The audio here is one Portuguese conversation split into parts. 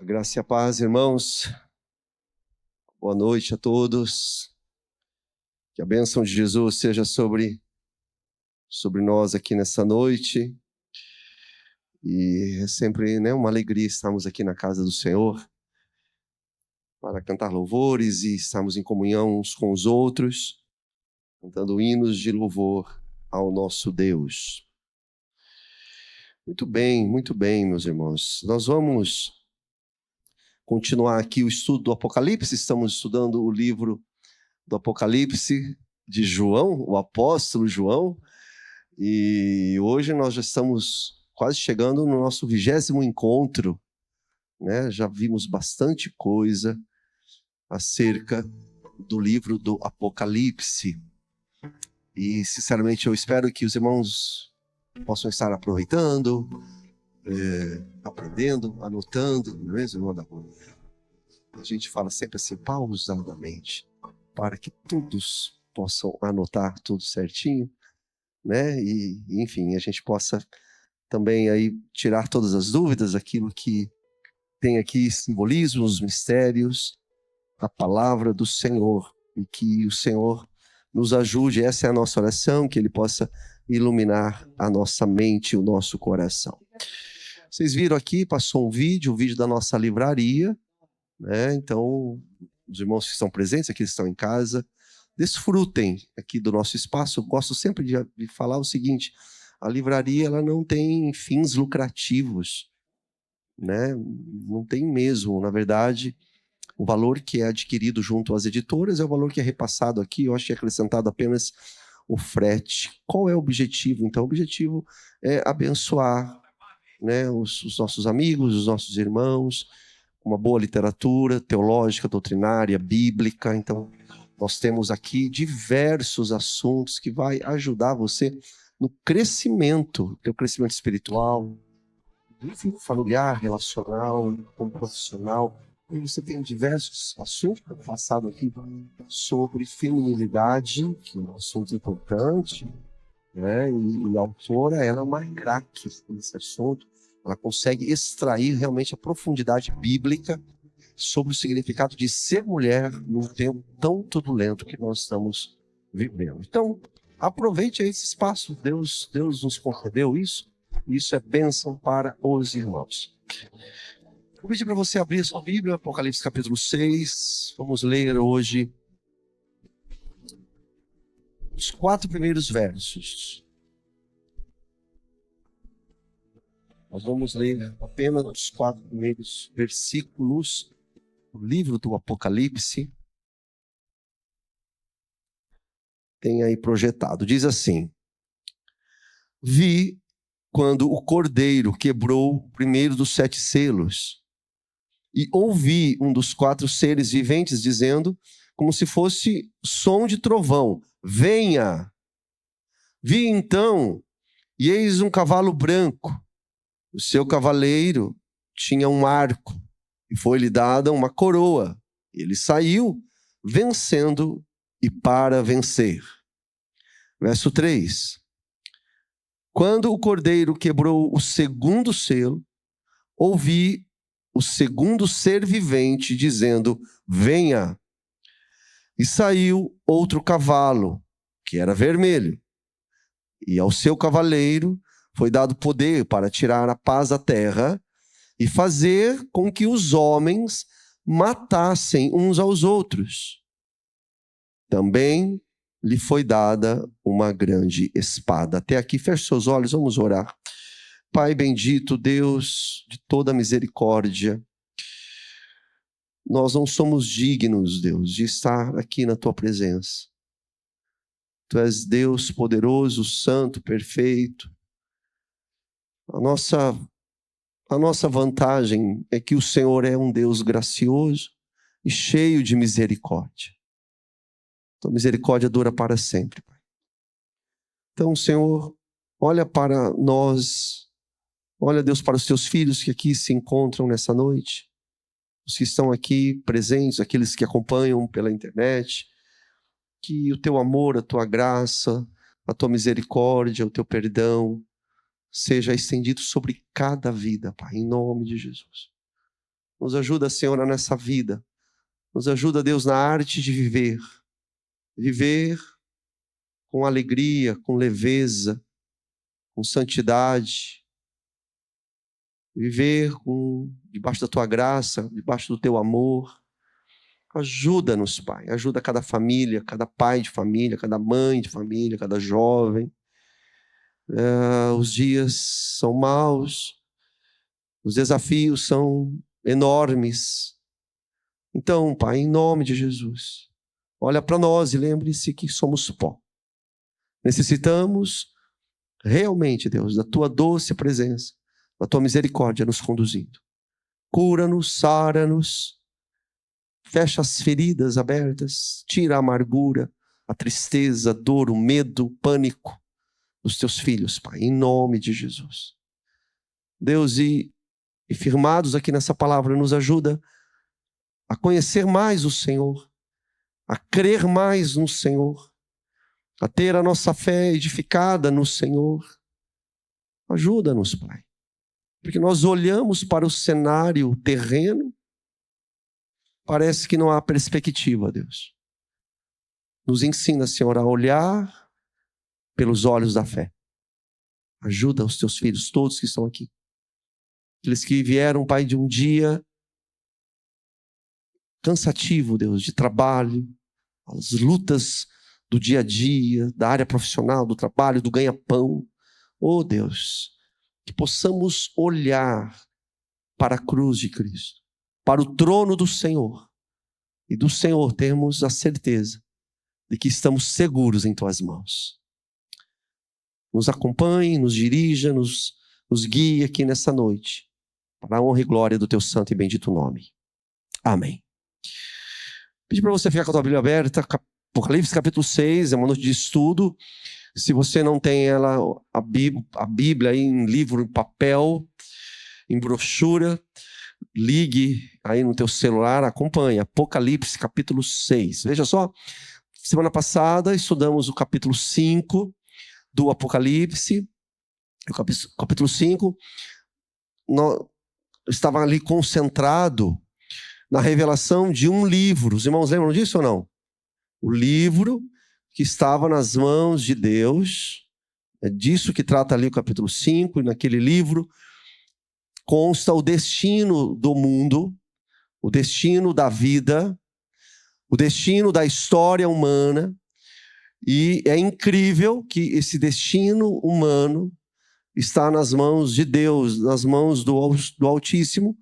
A graça e a paz, irmãos. Boa noite a todos. Que a bênção de Jesus seja sobre nós aqui nessa noite. E é sempre uma alegria estarmos aqui na casa do Senhor para cantar louvores e estarmos em comunhão uns com os outros, cantando hinos de louvor ao nosso Deus. Muito bem, meus irmãos. Nós vamos continuar aqui o estudo do Apocalipse. Estamos estudando o livro do Apocalipse de João, o apóstolo João. E hoje nós já estamos quase chegando no nosso 20º encontro, né? Já vimos bastante coisa acerca do livro do Apocalipse. E, sinceramente, eu espero que os irmãos possam estar aproveitando, aprendendo, anotando, não é mesmo, irmão da rua? A gente fala sempre assim, pausadamente, para que todos possam anotar tudo certinho, né? E, enfim, a gente possa também aí tirar todas as dúvidas, aquilo que tem aqui simbolismos, mistérios, a palavra do Senhor, e que o Senhor nos ajude. Essa é a nossa oração, que Ele possa iluminar a nossa mente, o nosso coração. Vocês viram aqui, passou um vídeo da nossa livraria, né? Então, os irmãos que estão presentes, aqui estão em casa, desfrutem aqui do nosso espaço. Eu gosto sempre de falar o seguinte: a livraria ela não tem fins lucrativos, né? Não tem mesmo. Na verdade, o valor que é adquirido junto às editoras é o valor que é repassado aqui. Eu acho que é acrescentado apenas o frete. Qual é o objetivo? Então, o objetivo é abençoar, né, os nossos amigos, os nossos irmãos, uma boa literatura teológica, doutrinária, bíblica. Então, nós temos aqui diversos assuntos que vai ajudar você no crescimento, teu crescimento espiritual, familiar, relacional, como profissional. E você tem diversos assuntos passados aqui sobre feminilidade, que é um assunto importante, né? E a autora, ela é uma craque nesse assunto. Ela consegue extrair realmente a profundidade bíblica sobre o significado de ser mulher num tempo tão turbulento que nós estamos vivendo. Então, aproveite esse espaço. Deus nos concedeu isso. Isso é bênção para os irmãos. Vou pedir para você abrir a sua Bíblia, Apocalipse capítulo 6. Vamos ler hoje os 4 primeiros versos. Nós vamos ler apenas os 4 primeiros versículos do livro do Apocalipse. Tem aí projetado. Diz assim: Vi quando o Cordeiro quebrou o primeiro dos 7 selos, e ouvi um dos 4 seres viventes dizendo, como se fosse som de trovão: venha! Vi então, e eis um cavalo branco. O seu cavaleiro tinha um arco, e foi-lhe dada uma coroa. Ele saiu vencendo e para vencer. Verso 3. Quando o Cordeiro quebrou o segundo selo, ouvi o segundo ser vivente dizendo: venha. E saiu outro cavalo, que era vermelho, e ao seu cavaleiro foi dado poder para tirar a paz à terra e fazer com que os homens matassem uns aos outros. Também lhe foi dada uma grande espada. Até aqui, feche seus olhos, vamos orar. Pai bendito, Deus de toda misericórdia, nós não somos dignos, Deus, de estar aqui na Tua presença. Tu és Deus poderoso, santo, perfeito. A nossa vantagem é que o Senhor é um Deus gracioso e cheio de misericórdia. Tua misericórdia dura para sempre, Pai. Então, Senhor, olha para nós, olha, Deus, para os Teus filhos que aqui se encontram nessa noite, os que estão aqui presentes, aqueles que acompanham pela internet, que o Teu amor, a Tua graça, a Tua misericórdia, o Teu perdão seja estendido sobre cada vida, Pai, em nome de Jesus. Nos ajuda, Senhor, nessa vida. Nos ajuda, Deus, na arte de viver. Viver com alegria, com leveza, com santidade. Viver debaixo da Tua graça, debaixo do Teu amor. Ajuda-nos, Pai. Ajuda cada família, cada pai de família, cada mãe de família, cada jovem. Os dias são maus. Os desafios são enormes. Então, Pai, em nome de Jesus, olha para nós e lembre-se que somos pó. Necessitamos realmente, Deus, da Tua doce presença, da Tua misericórdia nos conduzindo. Cura-nos, sara-nos, fecha as feridas abertas, tira a amargura, a tristeza, a dor, o medo, o pânico dos Teus filhos, Pai, em nome de Jesus. Deus, e firmados aqui nessa palavra, nos ajuda a conhecer mais o Senhor, a crer mais no Senhor, a ter a nossa fé edificada no Senhor. Ajuda-nos, Pai, porque nós olhamos para o cenário terreno, parece que não há perspectiva, Deus. Nos ensina, Senhor, a olhar pelos olhos da fé. Ajuda os Teus filhos, todos que estão aqui. Aqueles que vieram, Pai, de um dia cansativo, Deus, de trabalho, as lutas do dia a dia, da área profissional, do trabalho, do ganha-pão. Oh, Deus, que possamos olhar para a cruz de Cristo, para o trono do Senhor, e do Senhor temos a certeza de que estamos seguros em Tuas mãos. Nos acompanhe, nos dirija, nos guie aqui nessa noite, para a honra e glória do Teu santo e bendito nome. Amém. Pedi para você ficar com a tua Bíblia aberta, Apocalipse capítulo 6, é uma noite de estudo. Se você não tem ela, a Bíblia aí em livro, em papel, em brochura, ligue aí no teu celular, acompanhe, Apocalipse capítulo 6. Veja só, semana passada estudamos o capítulo 5 do Apocalipse. O capítulo 5 estava ali concentrado na revelação de um livro. Os irmãos lembram disso ou não? O livro que estava nas mãos de Deus. É disso que trata ali o capítulo 5. E naquele livro consta o destino do mundo, o destino da vida, o destino da história humana. E é incrível que esse destino humano está nas mãos de Deus, nas mãos do Altíssimo.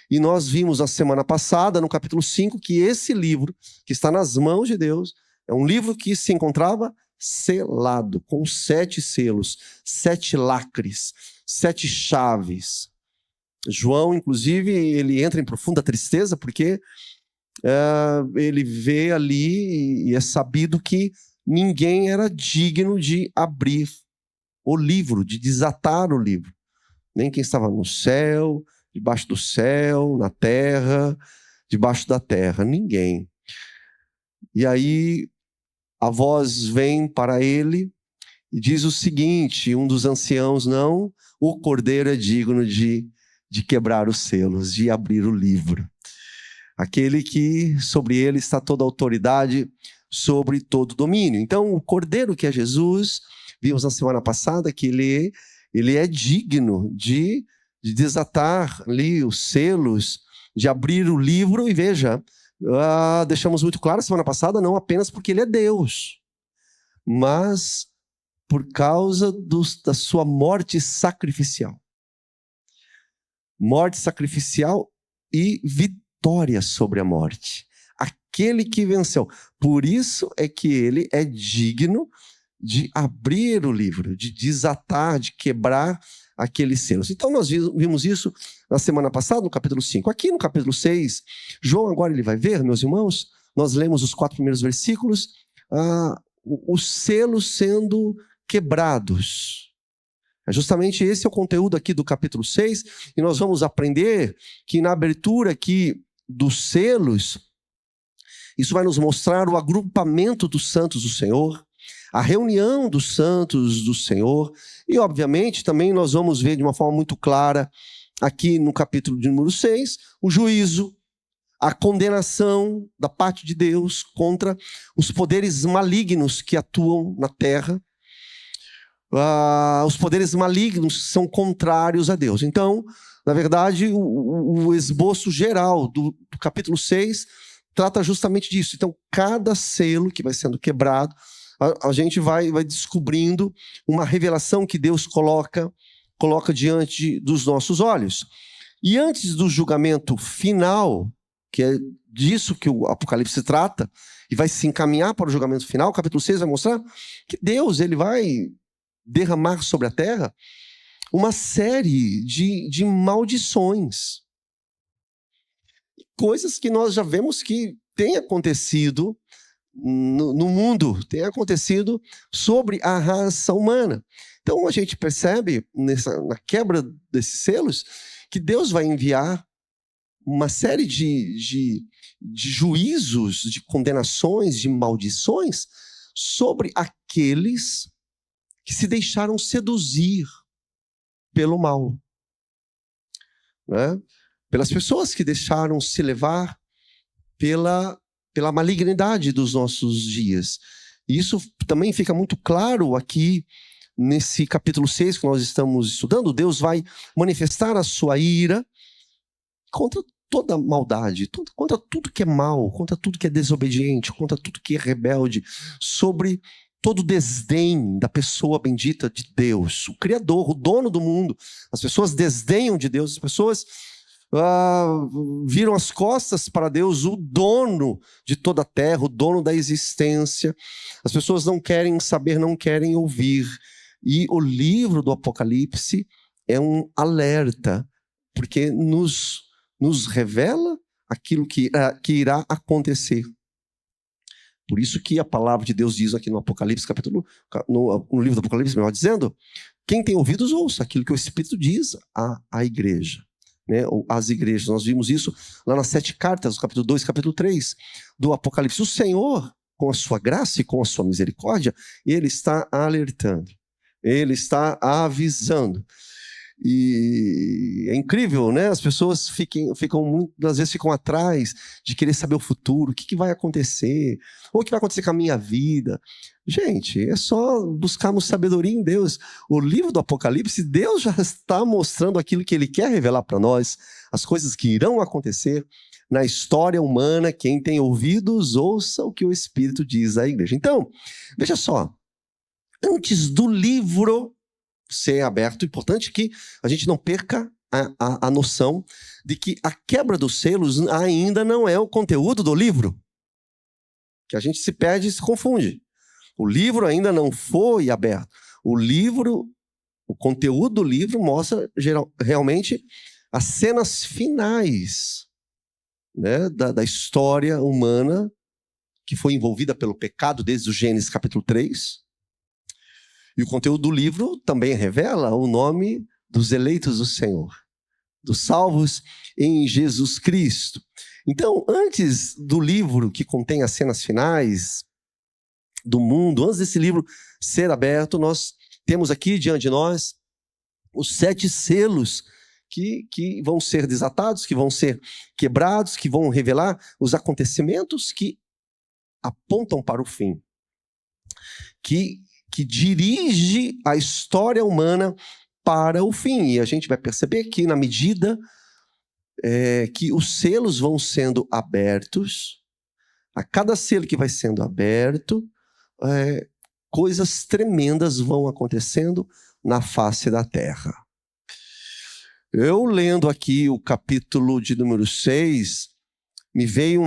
E nós vimos na semana passada, no capítulo 5, que esse livro, que está nas mãos de Deus, é um livro que se encontrava selado, com 7 selos, 7 lacres, 7 chaves. João, inclusive, ele entra em profunda tristeza, porque ele vê ali, e é sabido que ninguém era digno de abrir o livro, de desatar o livro. Nem quem estava no céu, debaixo do céu, na terra, debaixo da terra, ninguém. E aí a voz vem para ele e diz o seguinte, um dos anciãos: não, o cordeiro é digno de quebrar os selos, de abrir o livro. Aquele que sobre ele está toda a autoridade, sobre todo o domínio. Então o cordeiro, que é Jesus, vimos na semana passada que ele é digno de desatar ali os selos, de abrir o livro. E veja, deixamos muito claro semana passada, não apenas porque ele é Deus, mas por causa da sua morte sacrificial. Morte sacrificial e vitória sobre a morte. Aquele que venceu. Por isso é que ele é digno de abrir o livro, de desatar, de quebrar aqueles selos. Então nós vimos isso na semana passada, no capítulo 5. Aqui no capítulo 6, João agora ele vai ver, meus irmãos, nós lemos os 4 primeiros versículos, os selos sendo quebrados. Justamente esse é o conteúdo aqui do capítulo 6, e nós vamos aprender que na abertura aqui dos selos, isso vai nos mostrar o agrupamento dos santos do Senhor, a reunião dos santos do Senhor, e obviamente também nós vamos ver de uma forma muito clara aqui no capítulo de número 6, o juízo, a condenação da parte de Deus contra os poderes malignos que atuam na terra. Os poderes malignos são contrários a Deus. Então, na verdade, o esboço geral do capítulo 6 trata justamente disso. Então, cada selo que vai sendo quebrado, a gente vai descobrindo uma revelação que Deus coloca diante dos nossos olhos. E antes do julgamento final, que é disso que o Apocalipse trata, e vai se encaminhar para o julgamento final, o capítulo 6 vai mostrar que Deus ele vai derramar sobre a terra uma série de maldições. Coisas que nós já vemos que tem acontecido no mundo, tem acontecido sobre a raça humana. Então a gente percebe na quebra desses selos que Deus vai enviar uma série de juízos, de condenações, de maldições sobre aqueles que se deixaram seduzir pelo mal, né? Pelas pessoas que deixaram se levar pela malignidade dos nossos dias. E isso também fica muito claro aqui nesse capítulo 6 que nós estamos estudando. Deus vai manifestar a sua ira contra toda maldade, contra tudo que é mal, contra tudo que é desobediente, contra tudo que é rebelde, sobre todo o desdém da pessoa bendita de Deus, o Criador, o dono do mundo. As pessoas desdenham de Deus, as pessoas viram as costas para Deus, o dono de toda a terra, o dono da existência. As pessoas não querem saber, não querem ouvir. E o livro do Apocalipse é um alerta, porque nos revela aquilo que irá acontecer. Por isso que a palavra de Deus diz aqui no Apocalipse, no livro do Apocalipse, melhor dizendo, quem tem ouvidos ouça aquilo que o Espírito diz à igreja, né? Ou às igrejas. Nós vimos isso lá nas 7 cartas, no capítulo 2, capítulo 3 do Apocalipse. O Senhor, com a sua graça e com a sua misericórdia, Ele está alertando, Ele está avisando. E é incrível, né? As pessoas às vezes ficam atrás de querer saber o futuro, o que vai acontecer, ou o que vai acontecer com a minha vida. Gente, é só buscarmos sabedoria em Deus. O livro do Apocalipse, Deus já está mostrando aquilo que Ele quer revelar para nós, as coisas que irão acontecer na história humana. Quem tem ouvidos, ouça o que o Espírito diz à igreja. Então, veja só, antes do livro ser aberto, é importante que a gente não perca a noção de que a quebra dos selos ainda não é o conteúdo do livro. Que a gente se perde e se confunde. O livro ainda não foi aberto. O conteúdo do livro mostra realmente as cenas finais, né, da história humana que foi envolvida pelo pecado desde o Gênesis capítulo 3. E o conteúdo do livro também revela o nome dos eleitos do Senhor, dos salvos em Jesus Cristo. Então, antes do livro que contém as cenas finais do mundo, antes desse livro ser aberto, nós temos aqui diante de nós os 7 selos que vão ser desatados, que vão ser quebrados, que vão revelar os acontecimentos que apontam para o fim, que dirige a história humana para o fim. E a gente vai perceber que, na medida que os selos vão sendo abertos, a cada selo que vai sendo aberto, coisas tremendas vão acontecendo na face da terra. Eu lendo aqui o capítulo de número 6, me veio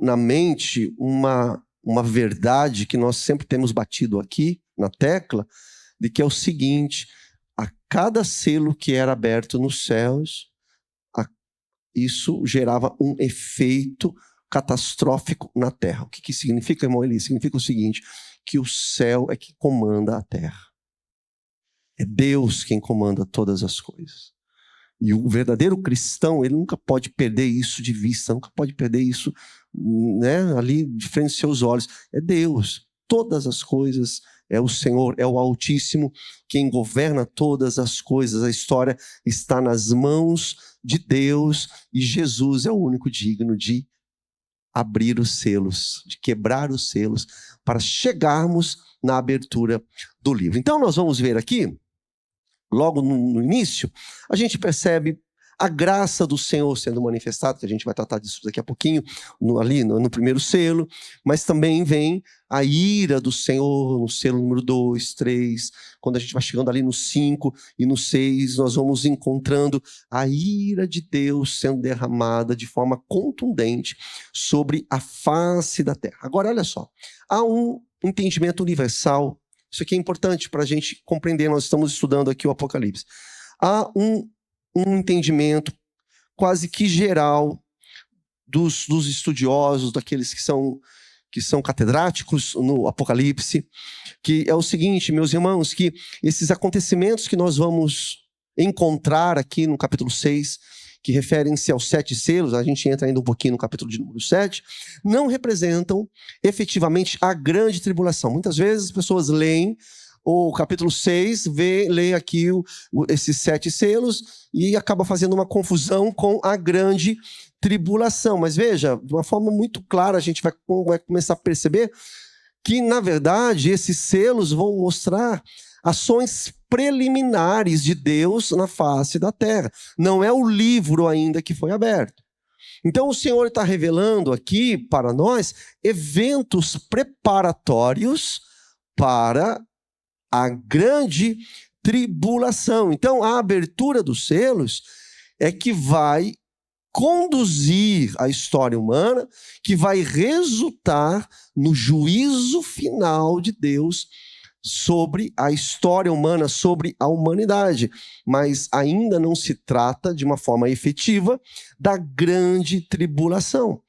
na mente uma verdade que nós sempre temos batido aqui na tecla, de que é o seguinte: a cada selo que era aberto nos céus, isso gerava um efeito catastrófico na terra. O que significa, irmão Eli? Significa o seguinte, que o céu é que comanda a terra. É Deus quem comanda todas as coisas. E o verdadeiro cristão, ele nunca pode perder isso de vista, nunca pode perder isso, né, ali de frente aos seus olhos. É Deus. Todas as coisas é o Senhor, é o Altíssimo, quem governa todas as coisas. A história está nas mãos de Deus e Jesus é o único digno de abrir os selos, de quebrar os selos, para chegarmos na abertura do livro. Então nós vamos ver aqui, logo no início, a gente percebe a graça do Senhor sendo manifestada, que a gente vai tratar disso daqui a pouquinho, no primeiro selo, mas também vem a ira do Senhor no selo número 2, 3, quando a gente vai chegando ali no 5 e no 6, nós vamos encontrando a ira de Deus sendo derramada de forma contundente sobre a face da terra. Agora, olha só, há um entendimento universal, isso aqui é importante para a gente compreender, nós estamos estudando aqui o Apocalipse. Há um entendimento quase que geral dos estudiosos, daqueles que são catedráticos no Apocalipse, que é o seguinte, meus irmãos, que esses acontecimentos que nós vamos encontrar aqui no capítulo 6, que referem-se aos 7 selos, a gente entra ainda um pouquinho no capítulo de número 7, não representam efetivamente a grande tribulação. Muitas vezes as pessoas leem o capítulo 6, lê aqui esses 7 selos e acaba fazendo uma confusão com a grande tribulação. Mas veja, de uma forma muito clara, a gente vai começar a perceber que, na verdade, esses selos vão mostrar ações preliminares de Deus na face da terra. Não é o livro ainda que foi aberto. Então o Senhor está revelando aqui para nós eventos preparatórios para a grande tribulação. Então, a abertura dos selos é que vai conduzir a história humana, que vai resultar no juízo final de Deus sobre a história humana, sobre a humanidade. Mas ainda não se trata, de uma forma efetiva, da grande tribulação.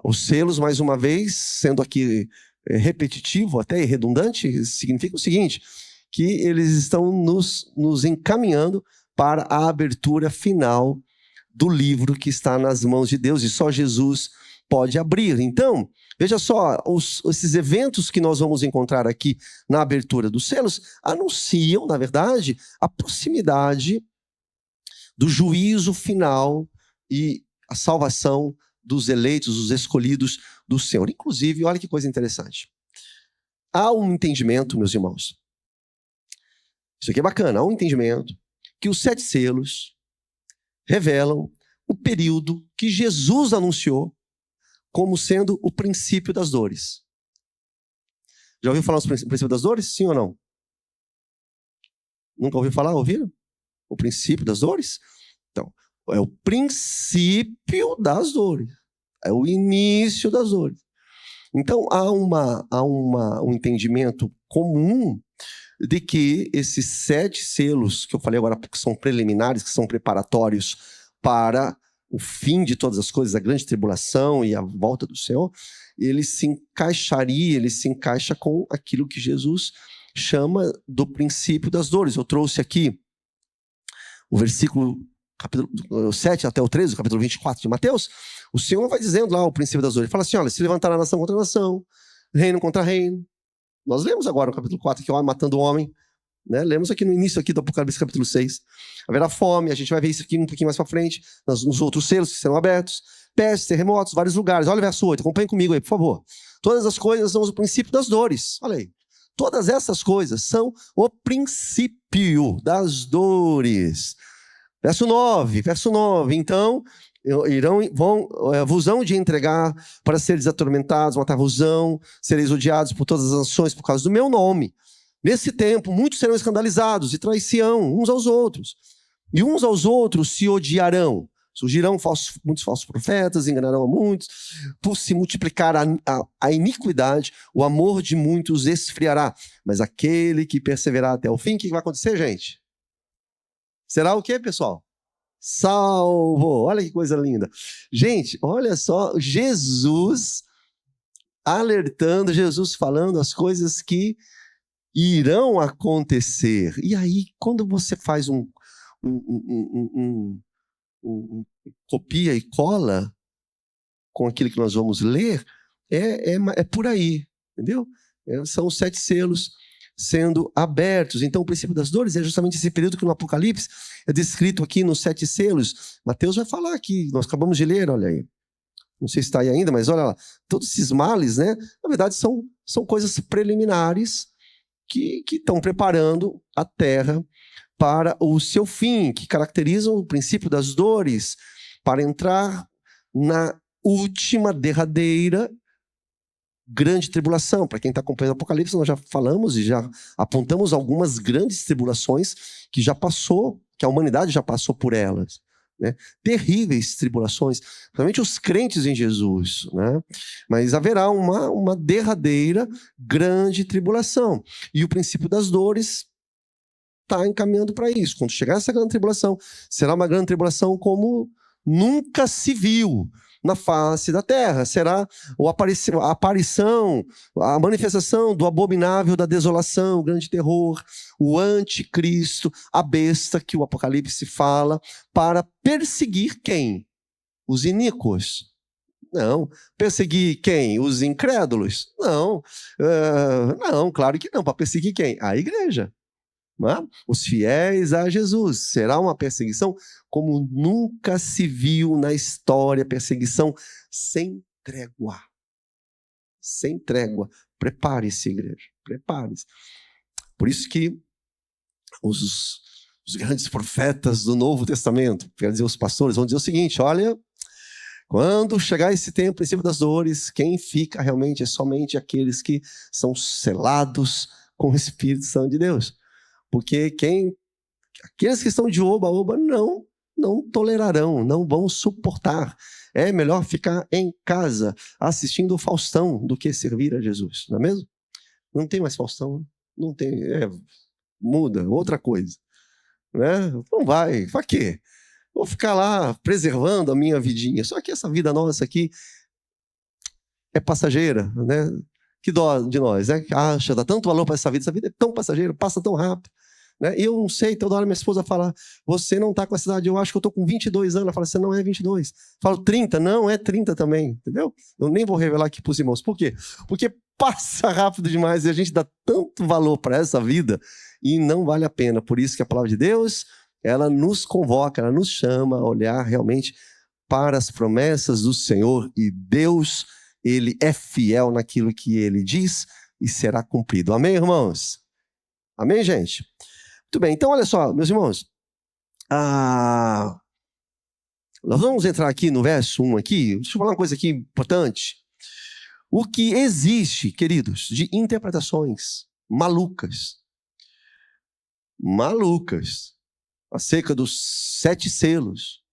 Os selos, mais uma vez, sendo aqui repetitivo, até redundante, significa o seguinte, que eles estão nos encaminhando para a abertura final do livro que está nas mãos de Deus, e só Jesus pode abrir. Então, veja só, esses eventos que nós vamos encontrar aqui na abertura dos selos anunciam, na verdade, a proximidade do juízo final e a salvação dos eleitos, dos escolhidos do Senhor. Inclusive, olha que coisa interessante. Há um entendimento, meus irmãos. Isso aqui é bacana. Há um entendimento que os 7 selos revelam o período que Jesus anunciou como sendo o princípio das dores. Já ouviu falar do princípio das dores? Sim ou não? Nunca ouviu falar? Ouviram? O princípio das dores? Então, é o princípio das dores. É o início das dores. Então, há um entendimento comum de que esses 7 selos, que eu falei agora, que são preliminares, que são preparatórios para o fim de todas as coisas, a grande tribulação e a volta do Senhor, ele se encaixa com aquilo que Jesus chama do princípio das dores. Eu trouxe aqui o versículo capítulo 7 até o 13, o capítulo 24 de Mateus, o Senhor vai dizendo lá o princípio das dores. Ele fala assim, olha, se levantará nação contra nação, reino contra reino. Nós lemos agora o capítulo 4, que é o homem matando o homem, né? Lemos aqui no início aqui do Apocalipse, capítulo 6. Haverá fome, a gente vai ver isso aqui um pouquinho mais para frente, nos outros selos que serão abertos, pestes, terremotos, vários lugares. Olha o verso 8, acompanhe comigo aí, por favor. Todas as coisas são o princípio das dores. Olha aí. Todas essas coisas são o princípio das dores. Verso 9. Então, vos hão de entregar para seres atormentados, matar-vos-ão, sereis odiados por todas as nações por causa do meu nome. Nesse tempo, muitos serão escandalizados e trair-se-ão uns aos outros. E uns aos outros se odiarão. Surgirão muitos falsos profetas, enganarão a muitos. Por se multiplicar a iniquidade, o amor de muitos esfriará. Mas aquele que perseverar até o fim, o que vai acontecer, gente? Será o quê, pessoal? Salvo. Olha que coisa linda. Gente, olha só, Jesus alertando, Jesus falando as coisas que irão acontecer. E aí, quando você faz copia e cola com aquilo que nós vamos ler, é por aí, entendeu? São os 7 selos. sendo abertos. Então, o princípio das dores é justamente esse período que no Apocalipse é descrito aqui nos 7 selos. Mateus vai falar aqui, nós acabamos de ler, olha aí. Não sei se está aí ainda, mas olha lá. Todos esses males, né? Na verdade, são coisas preliminares que estão preparando a terra para o seu fim, que caracterizam o princípio das dores, para entrar na última, derradeira, grande tribulação. Para quem está acompanhando o Apocalipse, nós já falamos e já apontamos algumas grandes tribulações que já passou, que a humanidade já passou por elas. Né? Terríveis tribulações, principalmente os crentes em Jesus, né? Mas haverá uma derradeira grande tribulação, e o princípio das dores está encaminhando para isso. Quando chegar essa grande tribulação, será uma grande tribulação como nunca se viu na face da terra. Será a aparição, a manifestação do abominável da desolação, o grande terror, o anticristo, a besta que o Apocalipse fala, para perseguir quem? Os iníquos. Não. Perseguir quem? Os incrédulos? Não. Não, claro que não. Para perseguir quem? A igreja. Os fiéis a Jesus. Será uma perseguição como nunca se viu na história, perseguição sem trégua. Sem trégua. Prepare-se, igreja, prepare-se. Por isso que os grandes profetas do Novo Testamento, quer dizer, os pastores, vão dizer o seguinte: olha, quando chegar esse tempo, o princípio das dores, quem fica realmente é somente aqueles que são selados com o Espírito Santo de Deus. Porque aqueles que estão de oba-oba não tolerarão, não vão suportar. É melhor ficar em casa assistindo o Faustão do que servir a Jesus, não é mesmo? Não tem mais Faustão, não tem, muda, outra coisa. Né? Não vai, para quê? Vou ficar lá preservando a minha vidinha. Só que essa vida nossa aqui é passageira, né? Que dó de nós, né? Acha, dá tanto valor para essa vida é tão passageira, passa tão rápido. Né? E eu não sei, toda hora minha esposa fala: você não está com essa idade, eu acho que eu estou com 22 anos. Ela fala: você não é 22. Eu falo: 30? Não, é 30 também, entendeu? Eu nem vou revelar aqui para os irmãos. Por quê? Porque passa rápido demais e a gente dá tanto valor para essa vida e não vale a pena. Por isso que a palavra de Deus, ela nos convoca, ela nos chama a olhar realmente para as promessas do Senhor, e Deus, Ele é fiel naquilo que Ele diz e será cumprido. Amém, irmãos? Amém, gente? Muito bem, então olha só, meus irmãos, nós vamos entrar aqui no verso 1 aqui. Deixa eu falar uma coisa aqui importante. O que existe, queridos, de interpretações malucas, acerca dos 7 selos,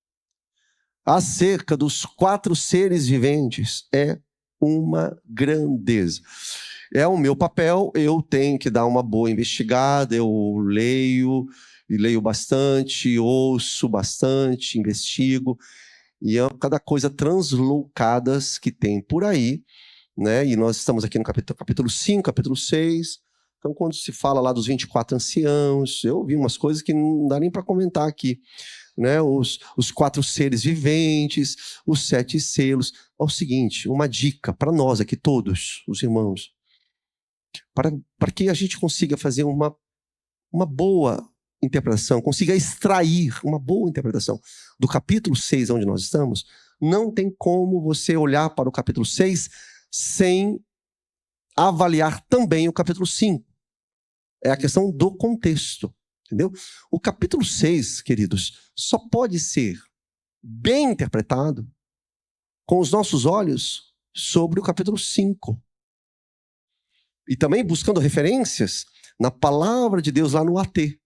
acerca dos 4 seres viventes, é uma grandeza. É o meu papel, eu tenho que dar uma boa investigada, eu leio, e leio bastante, ouço bastante, investigo, e é cada coisa translocadas que tem por aí, né? E nós estamos aqui no capítulo 5, capítulo 6, então quando se fala lá dos 24 anciãos, eu vi umas coisas que não dá nem para comentar aqui, né? Os 4 seres viventes, os 7 selos. É o seguinte, uma dica para nós aqui todos, os irmãos, para que a gente consiga fazer uma boa interpretação, consiga extrair uma boa interpretação do capítulo 6, onde nós estamos. Não tem como você olhar para o capítulo 6 sem avaliar também o capítulo 5. É a questão do contexto, entendeu? O capítulo 6, queridos, só pode ser bem interpretado com os nossos olhos sobre o capítulo 5. E também buscando referências na palavra de Deus lá no AT.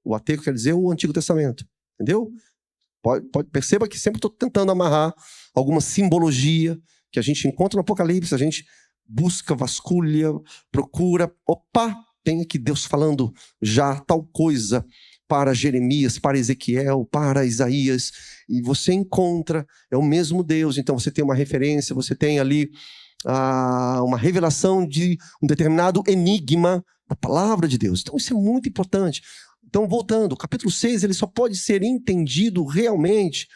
O AT quer dizer o Antigo Testamento, entendeu? Perceba que sempre estou tentando amarrar alguma simbologia que a gente encontra no Apocalipse, a gente busca, vasculha, procura. Opa, tem aqui Deus falando já tal coisa para Jeremias, para Ezequiel, para Isaías, e você encontra, é o mesmo Deus. Então você tem uma referência, você tem ali uma revelação de um determinado enigma da palavra de Deus. Então isso é muito importante. Então, voltando, o capítulo 6 ele só pode ser entendido realmente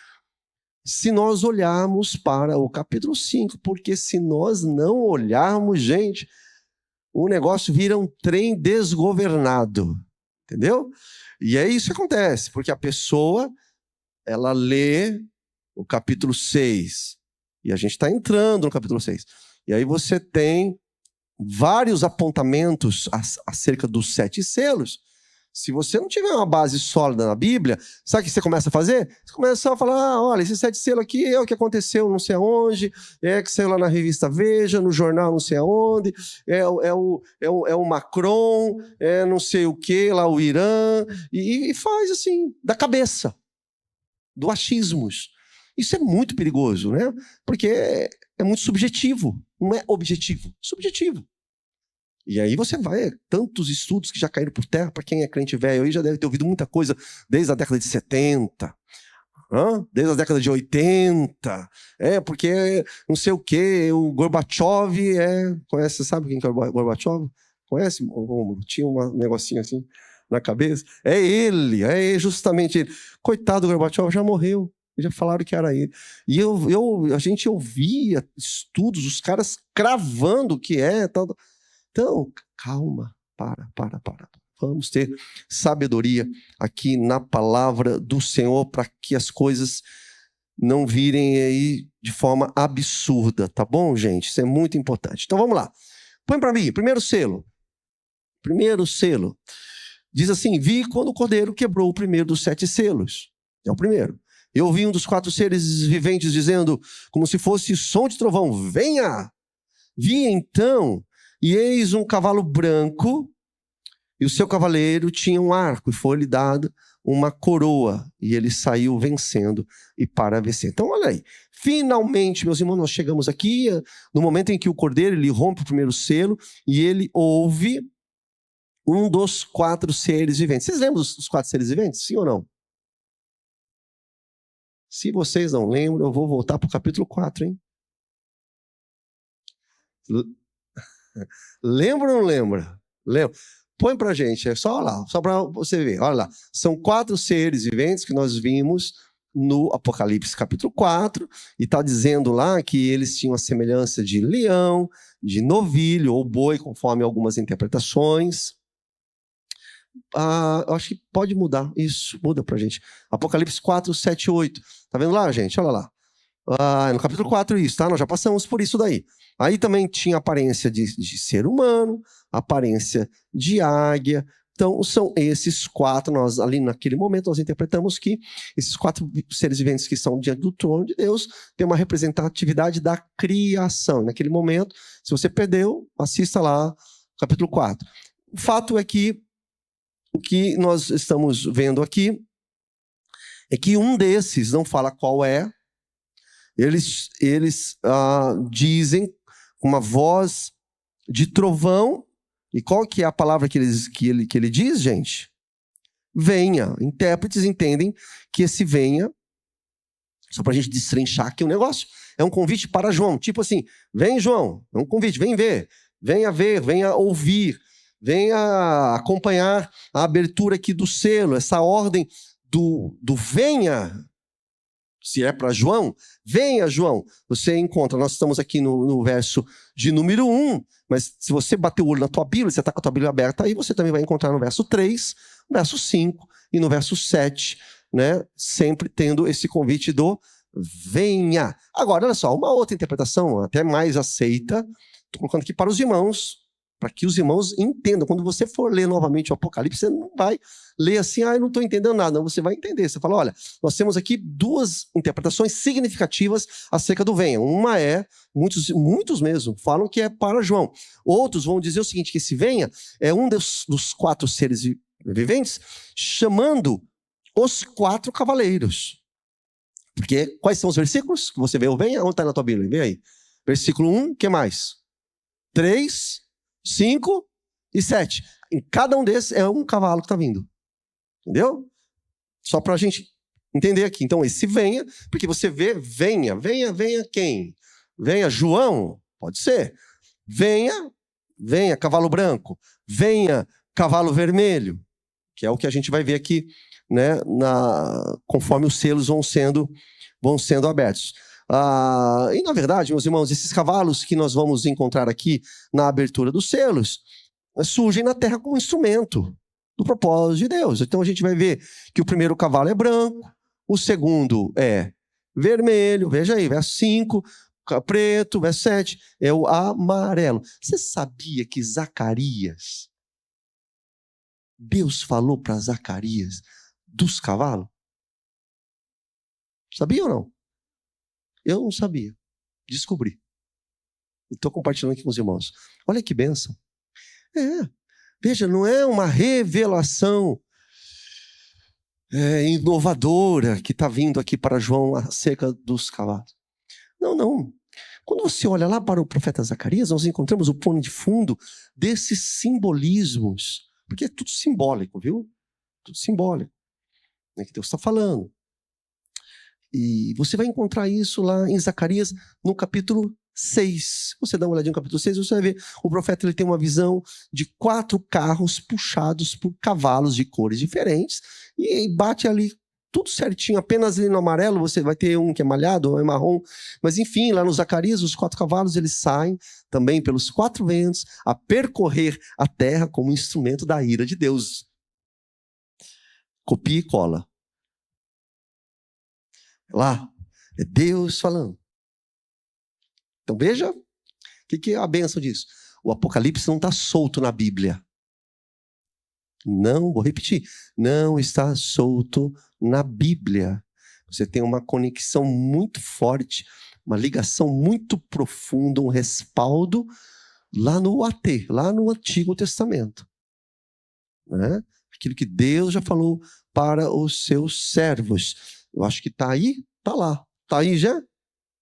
se nós olharmos para o capítulo 5, porque se nós não olharmos, gente, o negócio vira um trem desgovernado, entendeu? E é isso que acontece, porque a pessoa, ela lê o capítulo 6, e a gente está entrando no capítulo 6, e aí você tem vários apontamentos acerca dos 7 selos. Se você não tiver uma base sólida na Bíblia, sabe o que você começa a fazer? Você começa a falar, olha, esse 7 selos aqui é o que aconteceu não sei aonde, é que saiu lá na revista Veja, no jornal não sei aonde, é o Macron, é não sei o que, lá o Irã, e faz assim, da cabeça, do achismos. Isso é muito perigoso, né? Porque é muito subjetivo, não é objetivo, subjetivo. E aí você vai, tantos estudos que já caíram por terra, para quem é crente velho aí já deve ter ouvido muita coisa desde a década de 70, desde a década de 80, porque não sei o que, o Gorbachev conhece, sabe quem que é o Gorbachev? Conhece? Tinha um negocinho assim na cabeça. É ele, justamente ele. Coitado do Gorbachev, já morreu. Já falaram que era ele. E a gente ouvia estudos, os caras cravando que tal. Então, calma, para. Vamos ter sabedoria aqui na palavra do Senhor para que as coisas não virem aí de forma absurda, tá bom, gente? Isso é muito importante. Então, vamos lá. Põe para mim, primeiro selo. Primeiro selo. Diz assim, vi quando o cordeiro quebrou o primeiro dos 7 selos. É o primeiro. Eu ouvi um dos 4 seres viventes dizendo, como se fosse som de trovão, venha! Vi então... E eis um cavalo branco, e o seu cavaleiro tinha um arco, e foi-lhe dado uma coroa, e ele saiu vencendo e para vencer. Então, olha aí, finalmente, meus irmãos, nós chegamos aqui no momento em que o cordeiro ele rompe o primeiro selo, e ele ouve um dos 4 seres viventes. Vocês lembram dos 4 seres viventes? Sim ou não? Se vocês não lembram, eu vou voltar para o capítulo 4, hein? Lembra ou não lembra? Lembra? Põe pra gente, é só lá, só para você ver. Olha lá, são 4 seres viventes que nós vimos no Apocalipse capítulo 4, e está dizendo lá que eles tinham a semelhança de leão, de novilho ou boi, conforme algumas interpretações. Eu acho que pode mudar, isso, muda pra gente. Apocalipse 4, 7, 8. Tá vendo lá, gente? Olha lá. No capítulo 4 isso, tá? Nós já passamos por isso daí. Aí também tinha aparência de ser humano, aparência de águia. Então, são esses 4, nós ali naquele momento, nós interpretamos que esses 4 seres viventes que estão diante do trono de Deus têm uma representatividade da criação. Naquele momento, se você perdeu, assista lá, capítulo 4. O fato é que o que nós estamos vendo aqui é que um desses, não fala qual é, eles dizem com uma voz de trovão. E qual que é a palavra que ele diz, gente? Venha. Intérpretes entendem que esse venha, só para a gente destrinchar aqui o negócio, é um convite para João. Tipo assim, vem João, é um convite, vem ver, venha ouvir, venha acompanhar a abertura aqui do selo, essa ordem do venha. Se é para João, venha João. Você encontra, nós estamos aqui no verso de número 1, mas se você bater o olho na tua Bíblia, você está com a tua Bíblia aberta aí, você também vai encontrar no verso 3, no verso 5 e no verso 7, né? Sempre tendo esse convite do venha. Agora, olha só, uma outra interpretação, até mais aceita, estou colocando aqui para os irmãos, para que os irmãos entendam. Quando você for ler novamente o Apocalipse, você não vai ler assim, eu não estou entendendo nada. Não, você vai entender. Você fala, olha, nós temos aqui 2 interpretações significativas acerca do venha. Uma muitos mesmo, falam que é para João. Outros vão dizer o seguinte, que esse venha é um dos 4 seres viventes chamando os 4 cavaleiros. Porque quais são os versículos que você vê o venha? Onde está na tua Bíblia? Vê aí. Versículo 1, o que mais? 3... 5 e 7. Em cada um desses é um cavalo que está vindo. Entendeu? Só para a gente entender aqui. Então, esse venha, porque você vê, venha quem? Venha João? Pode ser. Venha cavalo branco. Venha cavalo vermelho. Que é o que a gente vai ver aqui, né, conforme os selos vão sendo abertos. E na verdade, meus irmãos, esses cavalos que nós vamos encontrar aqui na abertura dos selos, surgem na terra como instrumento do propósito de Deus. Então a gente vai ver que o primeiro cavalo é branco, o segundo é vermelho, veja aí, verso 5, preto, verso 7, é o amarelo. Você sabia que Zacarias, Deus falou para Zacarias dos cavalos? Sabia ou não? Eu não sabia. Descobri. Estou compartilhando aqui com os irmãos. Olha que bênção. Veja, não é uma revelação inovadora que está vindo aqui para João acerca dos cavalos. Não. Quando você olha lá para o profeta Zacarias, nós encontramos o pano de fundo desses simbolismos. Porque é tudo simbólico, viu? Tudo simbólico. É que Deus está falando. E você vai encontrar isso lá em Zacarias, no capítulo 6. Você dá uma olhadinha no capítulo 6, você vai ver. O profeta ele tem uma visão de 4 carros puxados por cavalos de cores diferentes. E bate ali tudo certinho. Apenas ali no amarelo você vai ter um que é malhado, um é marrom. Mas enfim, lá no Zacarias, os 4 cavalos eles saem também pelos 4 ventos a percorrer a terra como instrumento da ira de Deus. Copia e cola. Lá, é Deus falando. Então veja, o que é a bênção disso? O Apocalipse não está solto na Bíblia. Não, vou repetir, não está solto na Bíblia. Você tem uma conexão muito forte, uma ligação muito profunda, um respaldo lá no AT, lá no Antigo Testamento. Né? Aquilo que Deus já falou para os seus servos. Eu acho que está aí, está lá. Está aí já?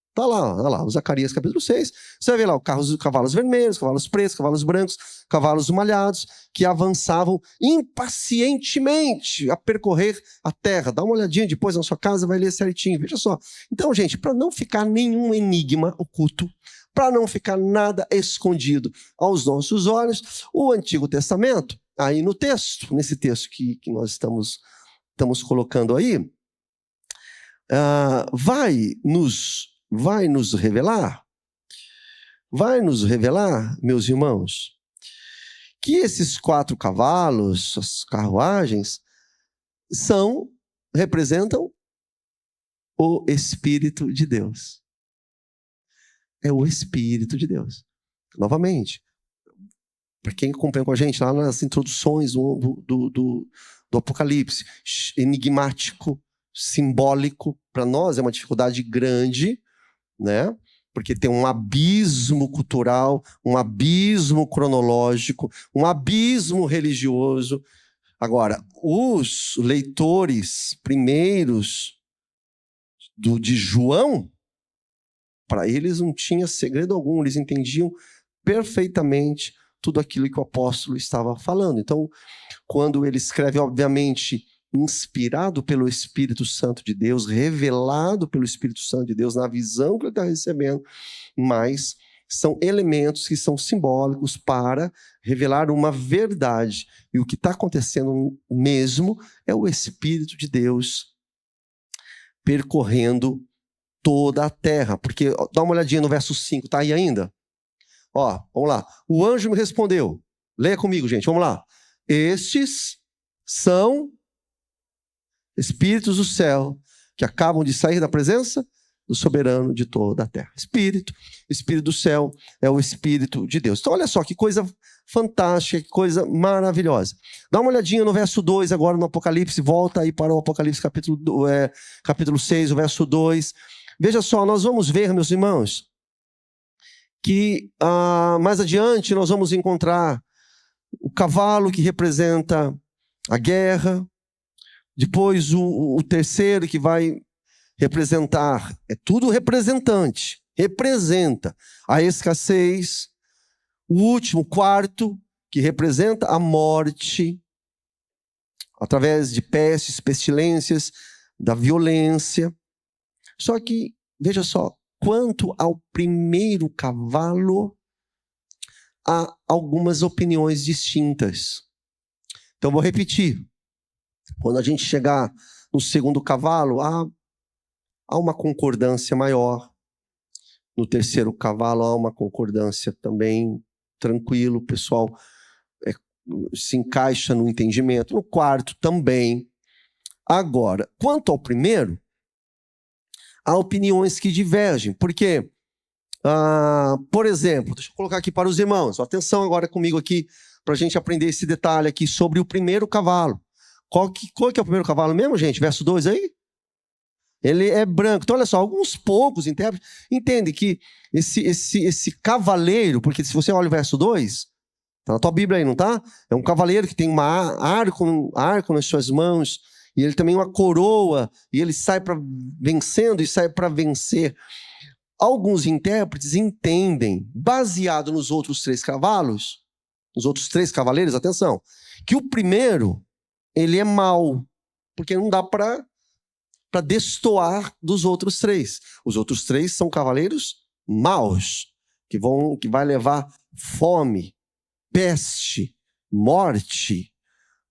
Está lá, olha lá, o Zacarias capítulo 6. Você vai ver lá os cavalos vermelhos, cavalos pretos, cavalos brancos, cavalos malhados, que avançavam impacientemente a percorrer a terra. Dá uma olhadinha depois na sua casa, vai ler certinho, veja só. Então, gente, para não ficar nenhum enigma oculto, para não ficar nada escondido aos nossos olhos, o Antigo Testamento, aí no texto, nesse texto que nós estamos colocando aí, vai nos revelar, meus irmãos, que esses 4 cavalos, as carruagens, representam o Espírito de Deus. É o Espírito de Deus. Novamente, para quem acompanha com a gente lá nas introduções do Apocalipse, enigmático, simbólico, para nós é uma dificuldade grande, né? Porque tem um abismo cultural, um abismo cronológico, um abismo religioso. Agora, os leitores primeiros de João, para eles não tinha segredo algum, eles entendiam perfeitamente tudo aquilo que o apóstolo estava falando. Então, quando ele escreve, obviamente, inspirado pelo Espírito Santo de Deus, revelado pelo Espírito Santo de Deus na visão que ele está recebendo, mas são elementos que são simbólicos para revelar uma verdade. E o que está acontecendo mesmo é o Espírito de Deus percorrendo toda a terra. Porque, dá uma olhadinha no verso 5, está aí ainda? Vamos lá. O anjo me respondeu. Leia comigo, gente, vamos lá. Estes são espíritos do céu que acabam de sair da presença do soberano de toda a terra. Espírito do céu é o Espírito de Deus. Então olha só que coisa fantástica, que coisa maravilhosa. Dá uma olhadinha no verso 2 agora no Apocalipse, volta aí para o Apocalipse capítulo 6, o verso 2. Veja só, nós vamos ver, meus irmãos, que mais adiante nós vamos encontrar o cavalo que representa a guerra. Depois o terceiro que vai representar, é tudo representante, representa a escassez. O último, quarto, que representa a morte, através de pestes, pestilências, da violência. Só que, veja só, quanto ao primeiro cavalo, há algumas opiniões distintas. Então, vou repetir. Quando a gente chegar no segundo cavalo, há uma concordância maior. No terceiro cavalo há uma concordância também, tranquilo, o pessoal se encaixa no entendimento. No quarto também. Agora, quanto ao primeiro, há opiniões que divergem, porque, por exemplo, deixa eu colocar aqui para os irmãos, atenção agora comigo aqui, para a gente aprender esse detalhe aqui sobre o primeiro cavalo. Qual que é o primeiro cavalo mesmo, gente? Verso 2 aí? Ele é branco. Então, olha só, alguns poucos intérpretes entendem que esse cavaleiro, porque se você olha o verso 2, tá na tua Bíblia aí, não tá? É um cavaleiro que tem um arco nas suas mãos, e ele também uma coroa, e ele sai vencendo e sai para vencer. Alguns intérpretes entendem, baseado nos outros 3 cavalos, os outros 3 cavaleiros, atenção, que o primeiro, ele é mau, porque não dá para destoar dos outros 3. Os outros 3 são cavaleiros maus, que vai levar fome, peste, morte.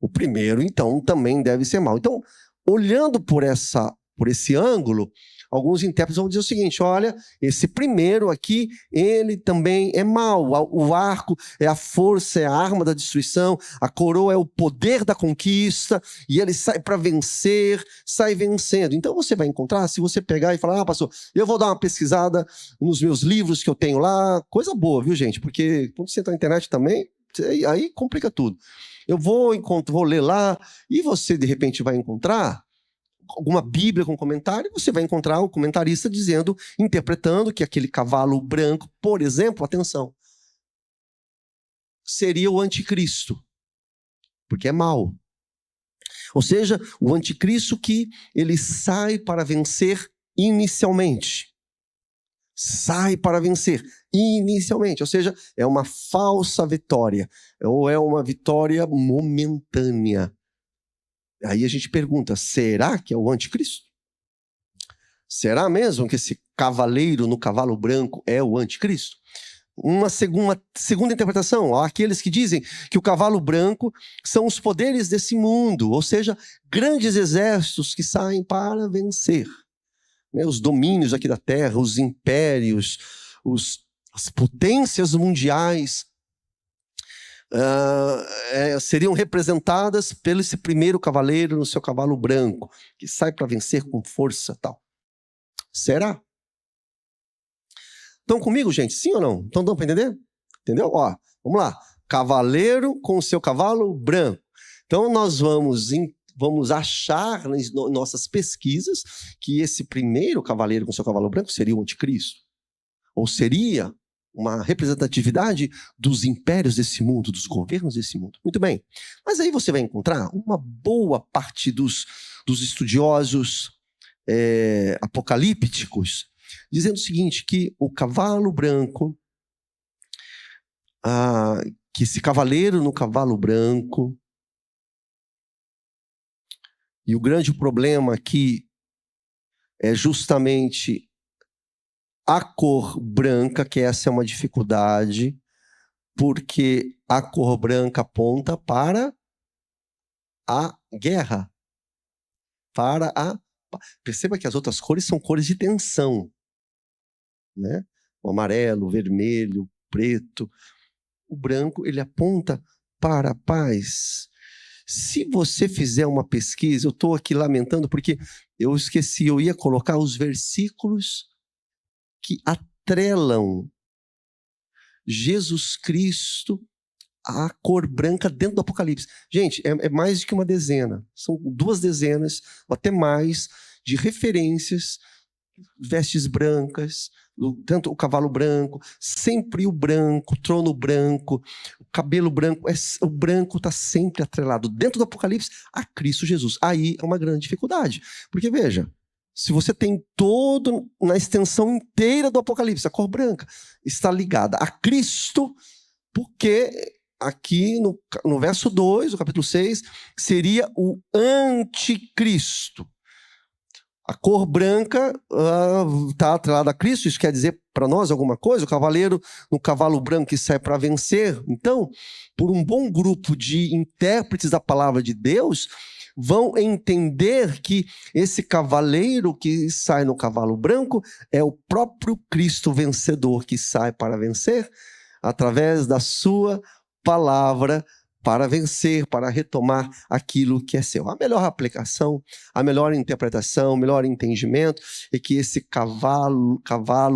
O primeiro, então, também deve ser mau. Então, olhando por esse ângulo, alguns intérpretes vão dizer o seguinte: olha, esse primeiro aqui, ele também é mau. O arco é a força, é a arma da destruição, a coroa é o poder da conquista, e ele sai para vencer, sai vencendo. Então você vai encontrar, se você pegar e falar: pastor, eu vou dar uma pesquisada nos meus livros que eu tenho lá, coisa boa, viu, gente? Porque quando você entra na internet também, aí complica tudo. Eu vou ler lá, e você de repente vai encontrar alguma Bíblia com comentário, você vai encontrar o comentarista interpretando que aquele cavalo branco, por exemplo, atenção, seria o anticristo, porque é mau. Ou seja, o anticristo que ele sai para vencer inicialmente. Sai para vencer inicialmente, ou seja, é uma falsa vitória, ou é uma vitória momentânea. Aí a gente pergunta, será que é o anticristo? Será mesmo que esse cavaleiro no cavalo branco é o anticristo? Uma segunda interpretação, há aqueles que dizem que o cavalo branco são os poderes desse mundo, ou seja, grandes exércitos que saem para vencer. Os domínios aqui da terra, os impérios, as potências mundiais seriam representadas pelo esse primeiro cavaleiro no seu cavalo branco, que sai para vencer com força e tal. Será? Estão comigo, gente? Sim ou não? Então dão para entender? Entendeu? Ó, vamos lá. Cavaleiro com o seu cavalo branco. Então nós vamos achar nas nossas pesquisas que esse primeiro cavaleiro com seu cavalo branco seria o anticristo. Ou seria uma representatividade dos impérios desse mundo, dos governos desse mundo. Muito bem. Mas aí você vai encontrar uma boa parte dos estudiosos apocalípticos dizendo o seguinte, que o cavalo branco, que esse cavaleiro no cavalo branco, e o grande problema aqui é justamente a cor branca, que essa é uma dificuldade, porque a cor branca aponta para a guerra. Perceba que as outras cores são cores de tensão, né? O amarelo, o vermelho, o preto. O branco, ele aponta para a paz. Se você fizer uma pesquisa, eu estou aqui lamentando porque eu esqueci, eu ia colocar os versículos que atrelam Jesus Cristo à cor branca dentro do Apocalipse. Gente, é mais do que uma dezena. São 2 dezenas, ou até mais, de referências, vestes brancas, tanto o cavalo branco, sempre o branco, o trono branco, o cabelo branco. O branco está sempre atrelado dentro do Apocalipse a Cristo Jesus. Aí é uma grande dificuldade. Porque, veja, se você tem todo, na extensão inteira do Apocalipse, a cor branca está ligada a Cristo, porque aqui no verso 2, do capítulo 6, seria o anticristo. A cor branca está atrelada a Cristo, isso quer dizer para nós alguma coisa? O cavaleiro no cavalo branco que sai para vencer. Então, por um bom grupo de intérpretes da palavra de Deus, vão entender que esse cavaleiro que sai no cavalo branco é o próprio Cristo vencedor que sai para vencer através da sua palavra para vencer, para retomar aquilo que é seu. A melhor aplicação, a melhor interpretação, o melhor entendimento é que esse cavalo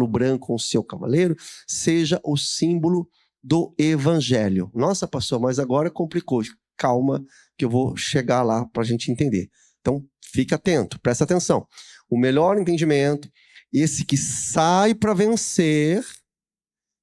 branco com o seu cavaleiro seja o símbolo do evangelho. Nossa, pastor, mas agora complicou. Calma, que eu vou chegar lá para a gente entender. Então, fica atento, presta atenção. O melhor entendimento, esse que sai para vencer,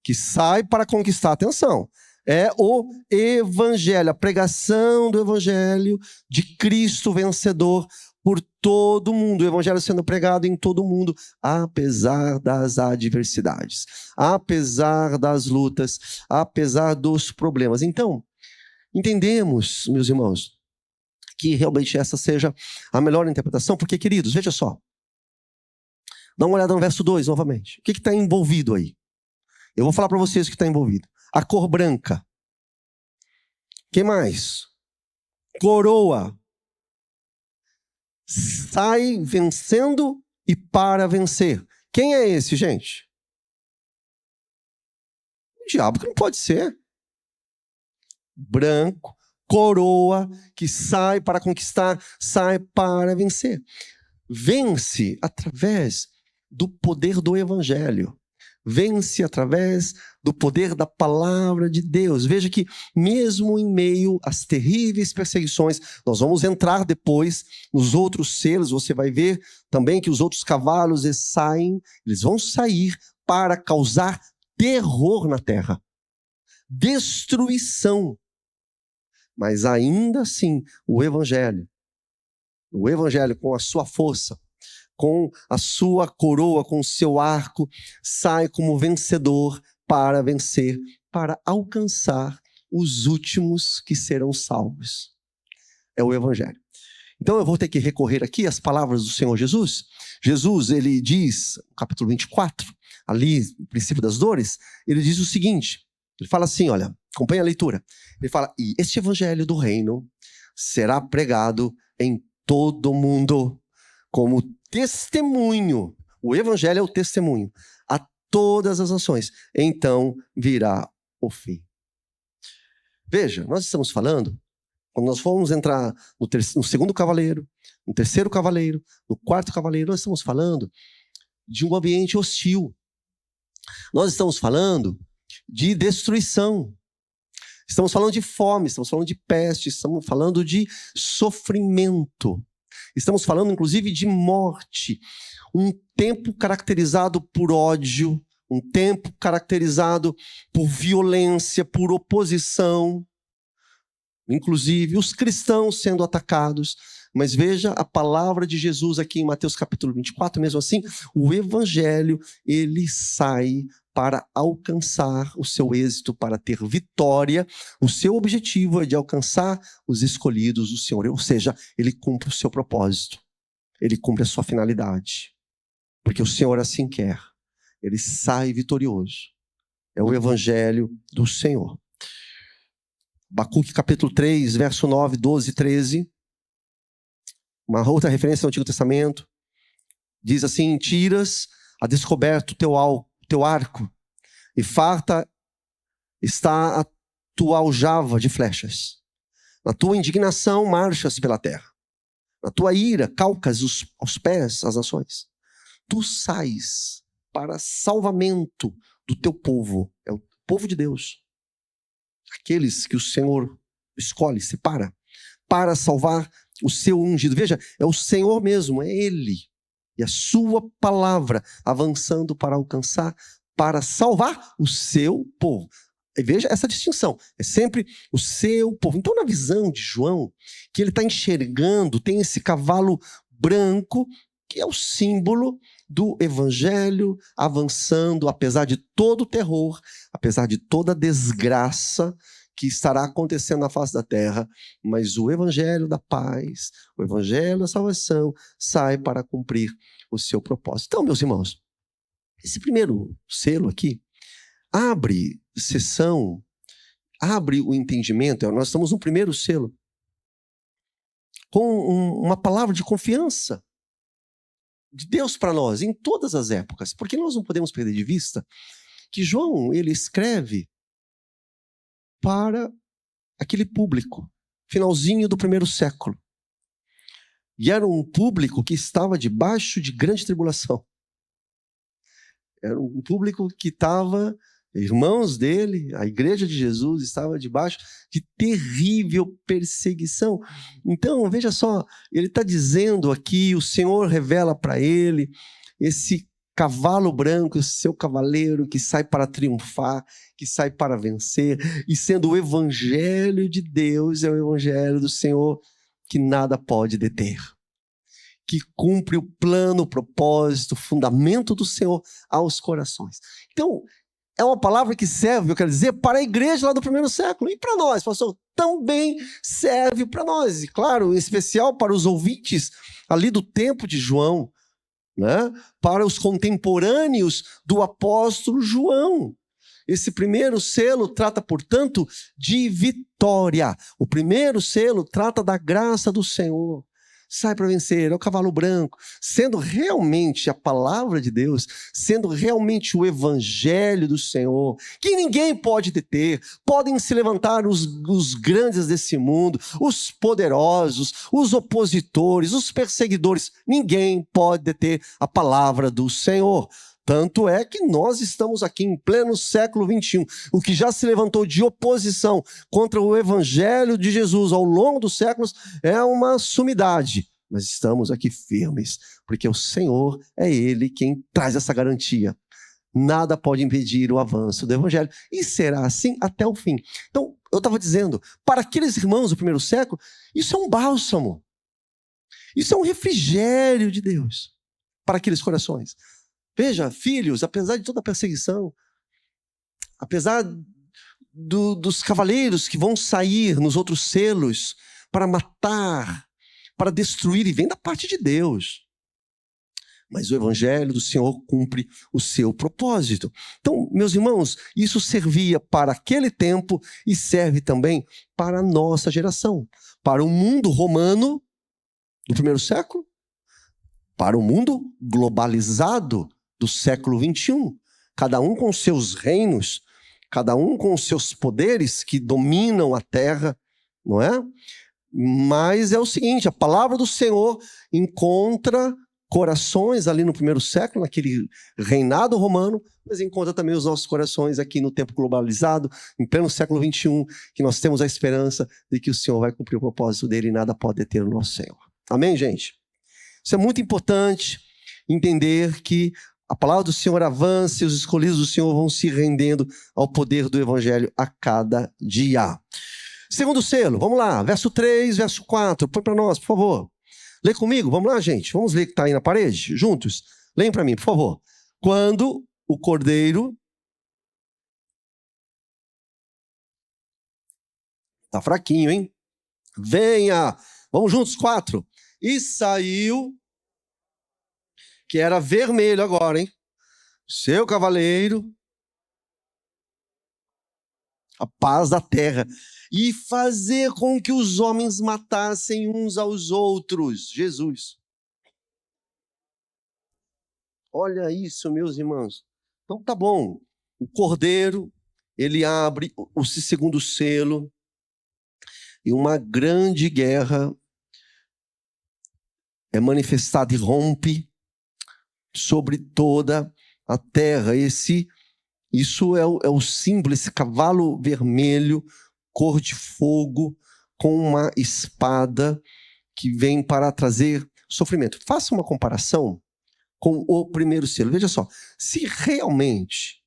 que sai para conquistar, atenção, é o evangelho, a pregação do evangelho de Cristo vencedor por todo mundo, o evangelho sendo pregado em todo mundo, apesar das adversidades, apesar das lutas, apesar dos problemas. Então, entendemos, meus irmãos, que realmente essa seja a melhor interpretação, porque, queridos, veja só, dá uma olhada no verso 2 novamente. O que está envolvido aí? Eu vou falar para vocês o que está envolvido. A cor branca. Que mais? Coroa. Sai vencendo e para vencer. Quem é esse, gente? O diabo que não pode ser. Branco, coroa, que sai para conquistar, sai para vencer. Vence através do poder do evangelho. Vence através do poder da palavra de Deus. Veja que mesmo em meio às terríveis perseguições, nós vamos entrar depois nos outros selos, você vai ver também que os outros cavalos eles vão sair para causar terror na terra, destruição. Mas ainda assim, o evangelho com a sua força, com a sua coroa, com o seu arco, sai como vencedor para vencer, para alcançar os últimos que serão salvos. É o evangelho. Então eu vou ter que recorrer aqui às palavras do Senhor Jesus. Jesus, ele diz, no capítulo 24, ali, no princípio das dores, ele diz o seguinte, ele fala assim, olha, acompanha a leitura. Ele fala, e este evangelho do reino será pregado em todo mundo, como testemunho. O evangelho é o testemunho a todas as nações. Então virá o fim. Veja, nós estamos falando, quando nós formos entrar no segundo cavaleiro, no terceiro cavaleiro, no quarto cavaleiro, nós estamos falando de um ambiente hostil. Nós estamos falando de destruição. Estamos falando de fome, estamos falando de peste, estamos falando de sofrimento. Estamos falando, inclusive, de morte. Um tempo caracterizado por ódio, um tempo caracterizado por violência, por oposição. Inclusive, os cristãos sendo atacados. Mas veja a palavra de Jesus aqui em Mateus capítulo 24, mesmo assim, o evangelho, ele sai para alcançar o seu êxito, para ter vitória. O seu objetivo é de alcançar os escolhidos do Senhor. Ou seja, ele cumpre o seu propósito. Ele cumpre a sua finalidade. Porque o Senhor assim quer. Ele sai vitorioso. É o evangelho do Senhor. Abacuque capítulo 3, verso 9, 12 e 13. Uma outra referência ao Antigo Testamento. Diz assim, tiras a descoberto teu arco, e farta está a tua aljava de flechas. Na tua indignação marchas pela terra. Na tua ira calcas aos pés as nações. Tu sais para salvamento do teu povo. É o povo de Deus. Aqueles que o Senhor escolhe, separa, para salvar o seu ungido. Veja, é o Senhor mesmo, é Ele. E a sua palavra avançando para alcançar, para salvar o seu povo. E veja essa distinção. É sempre o seu povo. Então, na visão de João, que ele está enxergando, tem esse cavalo branco, que é o símbolo do evangelho avançando, apesar de todo o terror, apesar de toda a desgraça que estará acontecendo na face da terra, mas o evangelho da paz, o evangelho da salvação, sai para cumprir o seu propósito. Então, meus irmãos, esse primeiro selo aqui abre sessão, abre o entendimento. Nós estamos no primeiro selo. com uma palavra de confiança de Deus para nós, em todas as épocas. Porque nós não podemos perder de vista que João, ele escreve para aquele público, finalzinho do primeiro século. E era um público que estava debaixo de grande tribulação. Era um público que estava, irmãos dele, a igreja de Jesus estava debaixo de terrível perseguição. Então, veja só, ele está dizendo aqui, o Senhor revela para ele esse cavalo branco, esse seu cavaleiro que sai para triunfar, que sai para vencer, e sendo o evangelho de Deus, é o evangelho do Senhor que nada pode deter, que cumpre o plano, o propósito, o fundamento do Senhor aos corações. Então, é uma palavra que serve, eu quero dizer, para a igreja lá do primeiro século, e para nós, pastor, também serve para nós, e claro, em especial para os ouvintes ali do tempo de João, né? Para os contemporâneos do apóstolo João. Esse primeiro selo trata, portanto, de vitória. O primeiro selo trata da graça do Senhor. Sai para vencer, é o cavalo branco, sendo realmente a palavra de Deus, sendo realmente o evangelho do Senhor, que ninguém pode deter. Podem se levantar os grandes desse mundo, os poderosos, os opositores, os perseguidores, ninguém pode deter a palavra do Senhor. Tanto é que nós estamos aqui em pleno século XXI. O que já se levantou de oposição contra o evangelho de Jesus ao longo dos séculos é uma sumidade. Mas estamos aqui firmes, porque o Senhor é Ele quem traz essa garantia. Nada pode impedir o avanço do evangelho. E será assim até o fim. Então, eu estava dizendo, para aqueles irmãos do primeiro século, isso é um bálsamo. Isso é um refrigério de Deus para aqueles corações. Veja, filhos, apesar de toda a perseguição, apesar dos cavaleiros que vão sair nos outros selos para matar, para destruir, e vem da parte de Deus. Mas o evangelho do Senhor cumpre o seu propósito. Então, meus irmãos, isso servia para aquele tempo e serve também para a nossa geração. Para o mundo romano do primeiro século, para o mundo globalizado do século XXI, cada um com seus reinos, cada um com seus poderes que dominam a terra, não é? Mas é o seguinte, a palavra do Senhor encontra corações ali no primeiro século, naquele reinado romano, mas encontra também os nossos corações aqui no tempo globalizado, em pleno século XXI, que nós temos a esperança de que o Senhor vai cumprir o propósito dele e nada pode deter o nosso Senhor. Amém, gente? Isso é muito importante, entender que a palavra do Senhor avança e os escolhidos do Senhor vão se rendendo ao poder do evangelho a cada dia. Segundo selo, vamos lá, verso 3, verso 4, põe para nós, por favor. Lê comigo, vamos lá, gente, vamos ler o que está aí na parede, juntos. Leem para mim, por favor. Quando o cordeiro... Tá fraquinho, hein? Venha, vamos juntos, 4. E saiu... que era vermelho agora, hein? Seu cavaleiro, a paz da terra, e fazer com que os homens matassem uns aos outros. Jesus. Olha isso, meus irmãos. Então tá bom. O cordeiro, ele abre o segundo selo, e uma grande guerra é manifestada e rompe sobre toda a terra. Isso é o símbolo, esse cavalo vermelho, cor de fogo, com uma espada que vem para trazer sofrimento. Faça uma comparação com o primeiro selo. Veja só, se realmente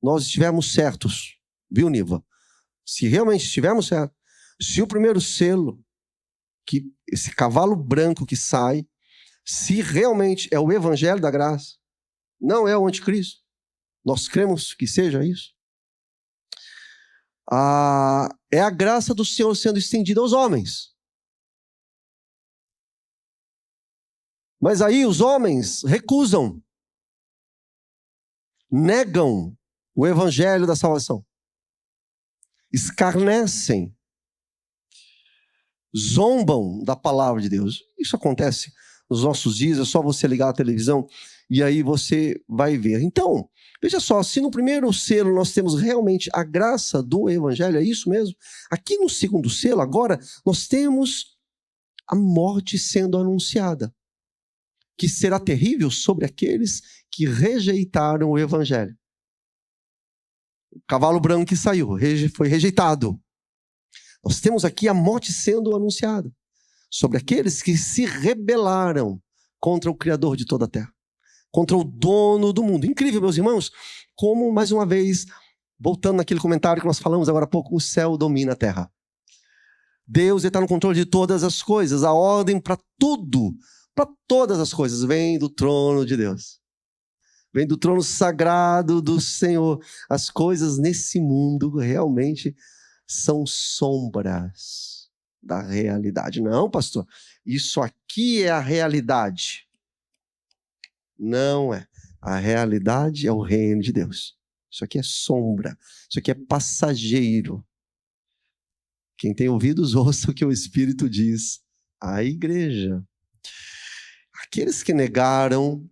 nós estivermos certos, viu, Niva? Se realmente estivermos certos, se o primeiro selo, esse cavalo branco que sai, se realmente é o evangelho da graça, não é o anticristo, nós cremos que seja isso, é a graça do Senhor sendo estendida aos homens. Mas aí os homens recusam, negam o evangelho da salvação, escarnecem, zombam da palavra de Deus. Isso acontece nos nossos dias, é só você ligar a televisão e aí você vai ver. Então, veja só, se no primeiro selo nós temos realmente a graça do evangelho, é isso mesmo? Aqui no segundo selo, agora, nós temos a morte sendo anunciada, que será terrível sobre aqueles que rejeitaram o evangelho. O cavalo branco que saiu, foi rejeitado. Nós temos aqui a morte sendo anunciada sobre aqueles que se rebelaram contra o Criador de toda a terra, contra o dono do mundo. Incrível, meus irmãos, como, mais uma vez, voltando naquele comentário que nós falamos agora há pouco, o céu domina a terra. Deus está no controle de todas as coisas, a ordem para tudo, para todas as coisas, vem do trono de Deus. Vem do trono sagrado do Senhor. As coisas nesse mundo realmente são sombras da realidade. Não, pastor, isso aqui é a realidade. Não é. A realidade é o reino de Deus. Isso aqui é sombra. Isso aqui é passageiro. Quem tem ouvidos, ouça o que o Espírito diz à igreja. Aqueles que negaram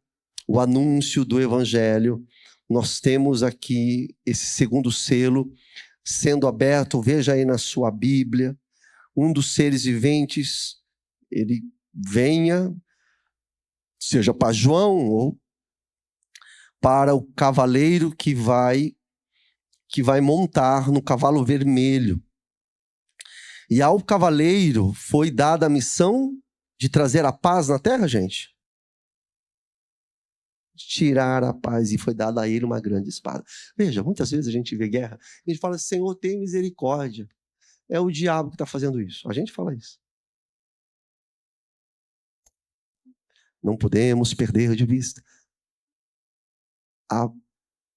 o anúncio do evangelho, nós temos aqui esse segundo selo sendo aberto. Veja aí na sua Bíblia, um dos seres viventes, ele venha, seja para João ou para o cavaleiro que vai montar no cavalo vermelho. E ao cavaleiro foi dada a missão de trazer a paz na terra, gente. Tirar a paz, e foi dada a ele uma grande espada. Veja, muitas vezes a gente vê guerra, a gente fala, Senhor, tem misericórdia. É o diabo que está fazendo isso. A gente fala isso. Não podemos perder de vista.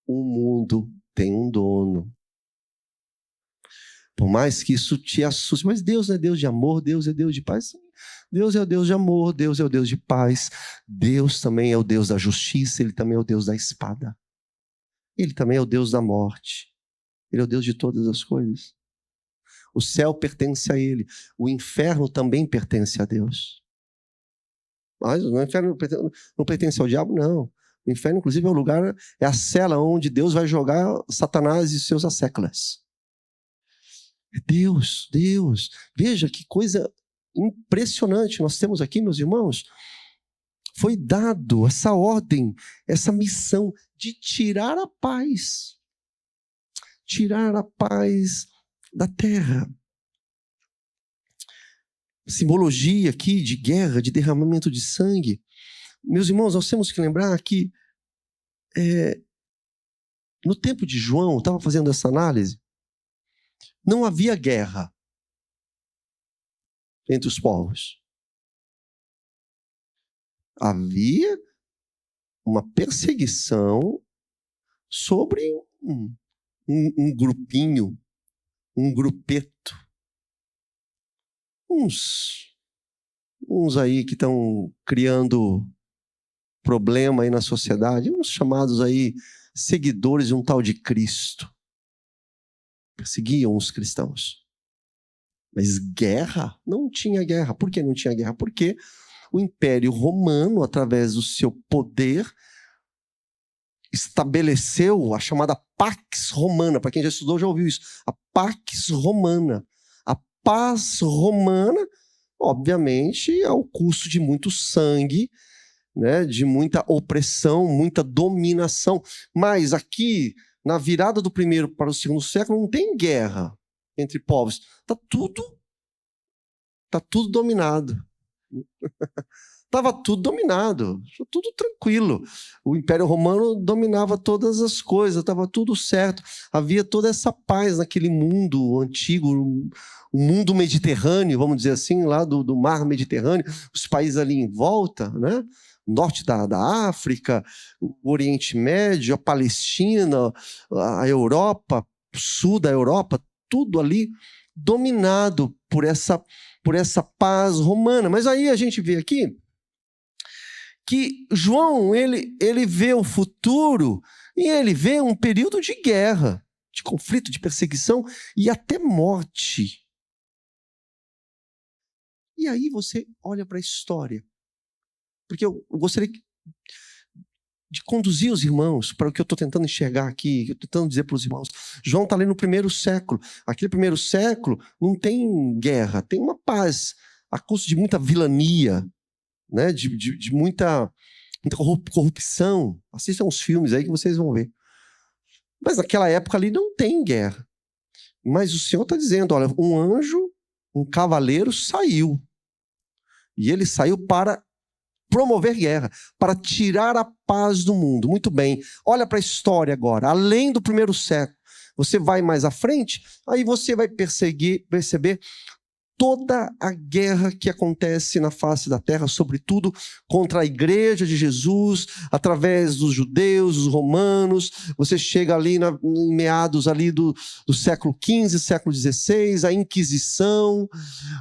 O mundo tem um dono. Por mais que isso te assuste, mas Deus não é Deus de amor, Deus é Deus de paz. Deus é o Deus de amor, Deus é o Deus de paz. Deus também é o Deus da justiça, Ele também é o Deus da espada. Ele também é o Deus da morte. Ele é o Deus de todas as coisas. O céu pertence a Ele. O inferno também pertence a Deus. Mas o inferno não pertence ao diabo, não. O inferno, inclusive, é o lugar, é a cela onde Deus vai jogar Satanás e seus asseclas. É Deus, Deus. Veja que coisa impressionante nós temos aqui, meus irmãos. Foi dado essa ordem, essa missão de tirar a paz. Tirar a paz da terra. Simbologia aqui de guerra, de derramamento de sangue. Meus irmãos, nós temos que lembrar que no tempo de João, eu estava fazendo essa análise, não havia guerra entre os povos. Havia uma perseguição sobre um grupinho, um grupeto. Uns aí que estão criando problema aí na sociedade, uns chamados aí seguidores de um tal de Cristo. Perseguiam os cristãos. Mas guerra? Não tinha guerra. Por que não tinha guerra? Porque o Império Romano, através do seu poder, estabeleceu a chamada Pax Romana. Para quem já estudou, já ouviu isso. A Pax Romana. A paz romana, obviamente, ao custo de muito sangue, né, de muita opressão, muita dominação. Mas aqui, na virada do primeiro para o segundo século, não tem guerra entre povos. Está tudo dominado. Estava tudo dominado, tudo tranquilo. O Império Romano dominava todas as coisas, estava tudo certo. Havia toda essa paz naquele mundo antigo, o mundo mediterrâneo, vamos dizer assim, lá do mar Mediterrâneo, os países ali em volta, né? Norte da África, o Oriente Médio, a Palestina, a Europa, o sul da Europa, tudo ali dominado por essa paz romana. Mas aí a gente vê aqui que João, ele vê o futuro e ele vê um período de guerra, de conflito, de perseguição e até morte. E aí você olha para a história. Porque eu gostaria de conduzir os irmãos para o que eu estou tentando enxergar aqui, que eu estou tentando dizer para os irmãos. João está ali no primeiro século. Aquele primeiro século não tem guerra, tem uma paz, a custo de muita vilania, né? de muita corrupção. Assistam os filmes aí que vocês vão ver. Mas naquela época ali não tem guerra. Mas o Senhor está dizendo, olha, um anjo, um cavaleiro saiu. E ele saiu para promover guerra, para tirar a paz do mundo. Muito bem, olha para a história agora, além do primeiro século. Você vai mais à frente, aí você vai perceber toda a guerra que acontece na face da terra, sobretudo contra a igreja de Jesus, através dos judeus, dos romanos. Você chega ali em meados ali do século XV, século XVI, a Inquisição,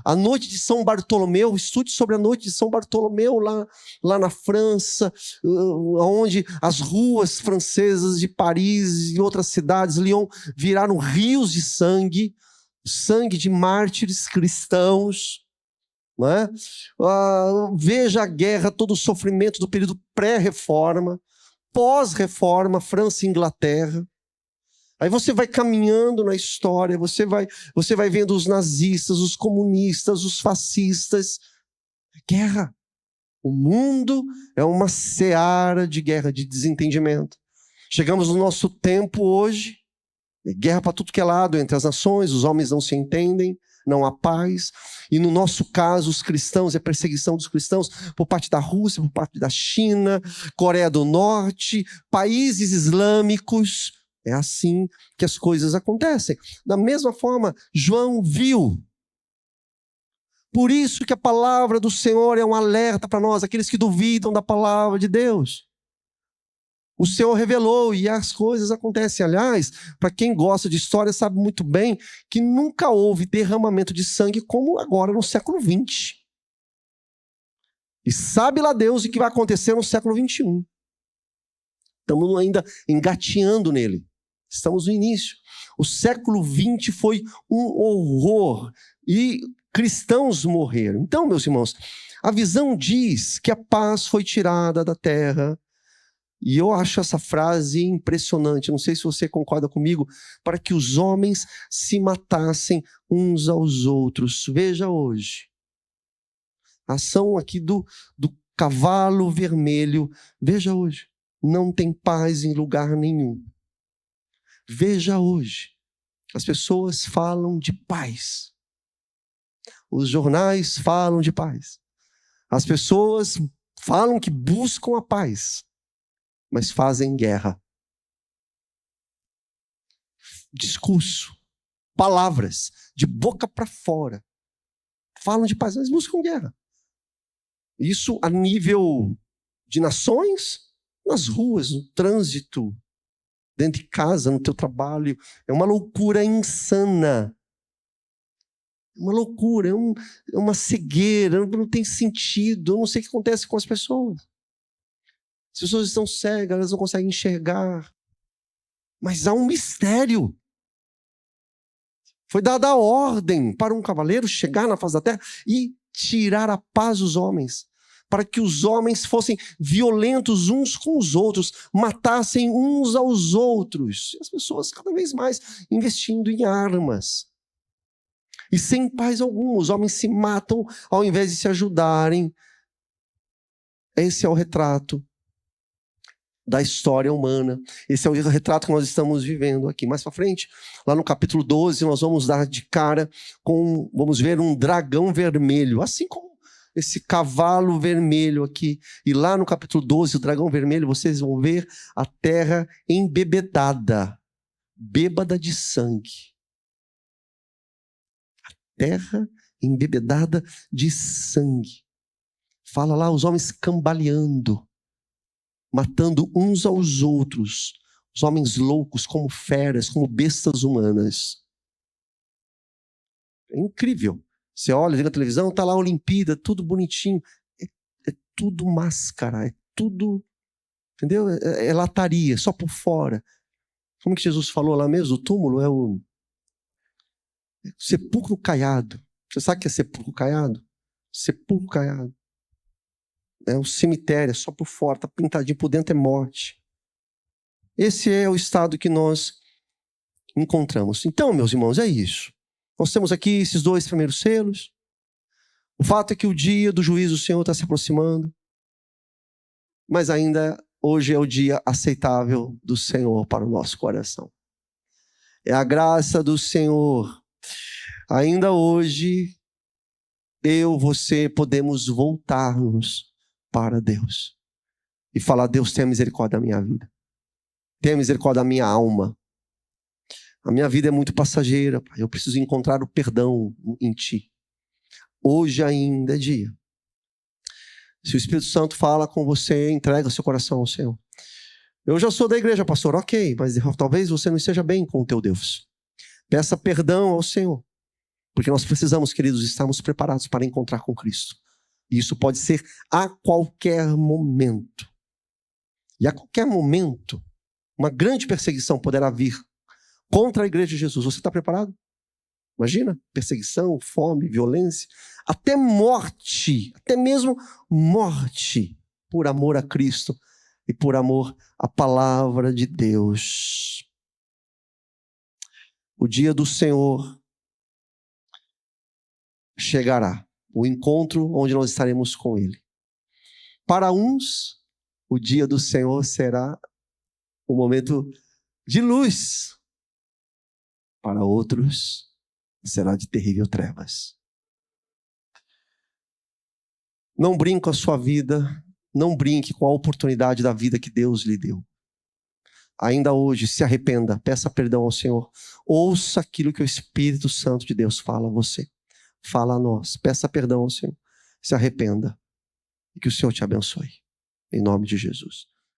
a noite de São Bartolomeu. Estude sobre a noite de São Bartolomeu lá na França, onde as ruas francesas de Paris e outras cidades, Lyon, viraram rios de sangue de mártires cristãos, não é? Veja a guerra, todo o sofrimento do período pré-reforma, pós-reforma, França e Inglaterra. Aí você vai caminhando na história, você vai vendo os nazistas, os comunistas, os fascistas. Guerra. O mundo é uma seara de guerra, de desentendimento. Chegamos no nosso tempo hoje, guerra para tudo que é lado entre as nações, os homens não se entendem, não há paz. E no nosso caso, os cristãos, é perseguição dos cristãos por parte da Rússia, por parte da China, Coreia do Norte, países islâmicos. É assim que as coisas acontecem. Da mesma forma, João viu. Por isso que a palavra do Senhor é um alerta para nós, aqueles que duvidam da palavra de Deus. O Senhor revelou e as coisas acontecem. Aliás, para quem gosta de história sabe muito bem que nunca houve derramamento de sangue como agora no século XX. E sabe lá Deus o que vai acontecer no século XXI. Estamos ainda engateando nele. Estamos no início. O século XX foi um horror e cristãos morreram. Então, meus irmãos, a visão diz que a paz foi tirada da terra. E eu acho essa frase impressionante, não sei se você concorda comigo, para que os homens se matassem uns aos outros. Veja hoje, a ação aqui do cavalo vermelho, veja hoje, não tem paz em lugar nenhum. Veja hoje, as pessoas falam de paz, os jornais falam de paz, as pessoas falam que buscam a paz, mas fazem guerra. Discurso, palavras, de boca para fora. Falam de paz, mas buscam guerra. Isso a nível de nações, nas ruas, no trânsito, dentro de casa, no teu trabalho. É uma loucura insana. É uma loucura, é uma cegueira, não tem sentido. Eu não sei o que acontece com as pessoas. As pessoas estão cegas, elas não conseguem enxergar. Mas há um mistério. Foi dada a ordem para um cavaleiro chegar na face da terra e tirar a paz dos homens, para que os homens fossem violentos uns com os outros, matassem uns aos outros. E as pessoas cada vez mais investindo em armas. E sem paz alguma, os homens se matam ao invés de se ajudarem. Esse é o retrato da história humana. Esse é o retrato que nós estamos vivendo aqui. Mais para frente, lá no capítulo 12, nós vamos dar de cara vamos ver um dragão vermelho, assim como esse cavalo vermelho aqui. E lá no capítulo 12, o dragão vermelho, vocês vão ver a terra embebedada, bêbada de sangue. A terra embebedada de sangue. Fala lá os homens cambaleando, matando uns aos outros, os homens loucos como feras, como bestas humanas. É incrível. Você olha ali na televisão, está lá a Olimpíada, tudo bonitinho. É tudo máscara, é tudo, entendeu? É lataria, só por fora. Como que Jesus falou lá mesmo? O túmulo é o sepulcro caiado. Você sabe o que é sepulcro caiado? sepulcro é um cemitério, é só por fora, está pintadinho, por dentro é morte. Esse é o estado que nós encontramos. Então, meus irmãos, é isso. Nós temos aqui esses 2 primeiros selos. O fato é que o dia do juízo do Senhor está se aproximando, mas ainda hoje é o dia aceitável do Senhor para o nosso coração. É a graça do Senhor. Ainda hoje, você podemos voltarmos para Deus e falar: Deus, tenha misericórdia da minha vida. Tenha misericórdia da minha alma. A minha vida é muito passageira, Pai. Eu preciso encontrar o perdão em Ti. Hoje ainda é dia. Se o Espírito Santo fala com você, entrega seu coração ao Senhor. Eu já sou da igreja, pastor. Ok, mas talvez você não esteja bem com o teu Deus. Peça perdão ao Senhor. Porque nós precisamos, queridos, estarmos preparados para encontrar com Cristo. E isso pode ser a qualquer momento. E a qualquer momento, uma grande perseguição poderá vir contra a igreja de Jesus. Você está preparado? Imagina, perseguição, fome, violência, até morte, até mesmo morte, por amor a Cristo e por amor à palavra de Deus. O dia do Senhor chegará, o encontro onde nós estaremos com Ele. Para uns, o dia do Senhor será um momento de luz. Para outros, será de terrível trevas. Não brinque com a sua vida, não brinque com a oportunidade da vida que Deus lhe deu. Ainda hoje, se arrependa, peça perdão ao Senhor. Ouça aquilo que o Espírito Santo de Deus fala a você. Fala a nós, peça perdão ao Senhor. Se arrependa e que o Senhor te abençoe. Em nome de Jesus.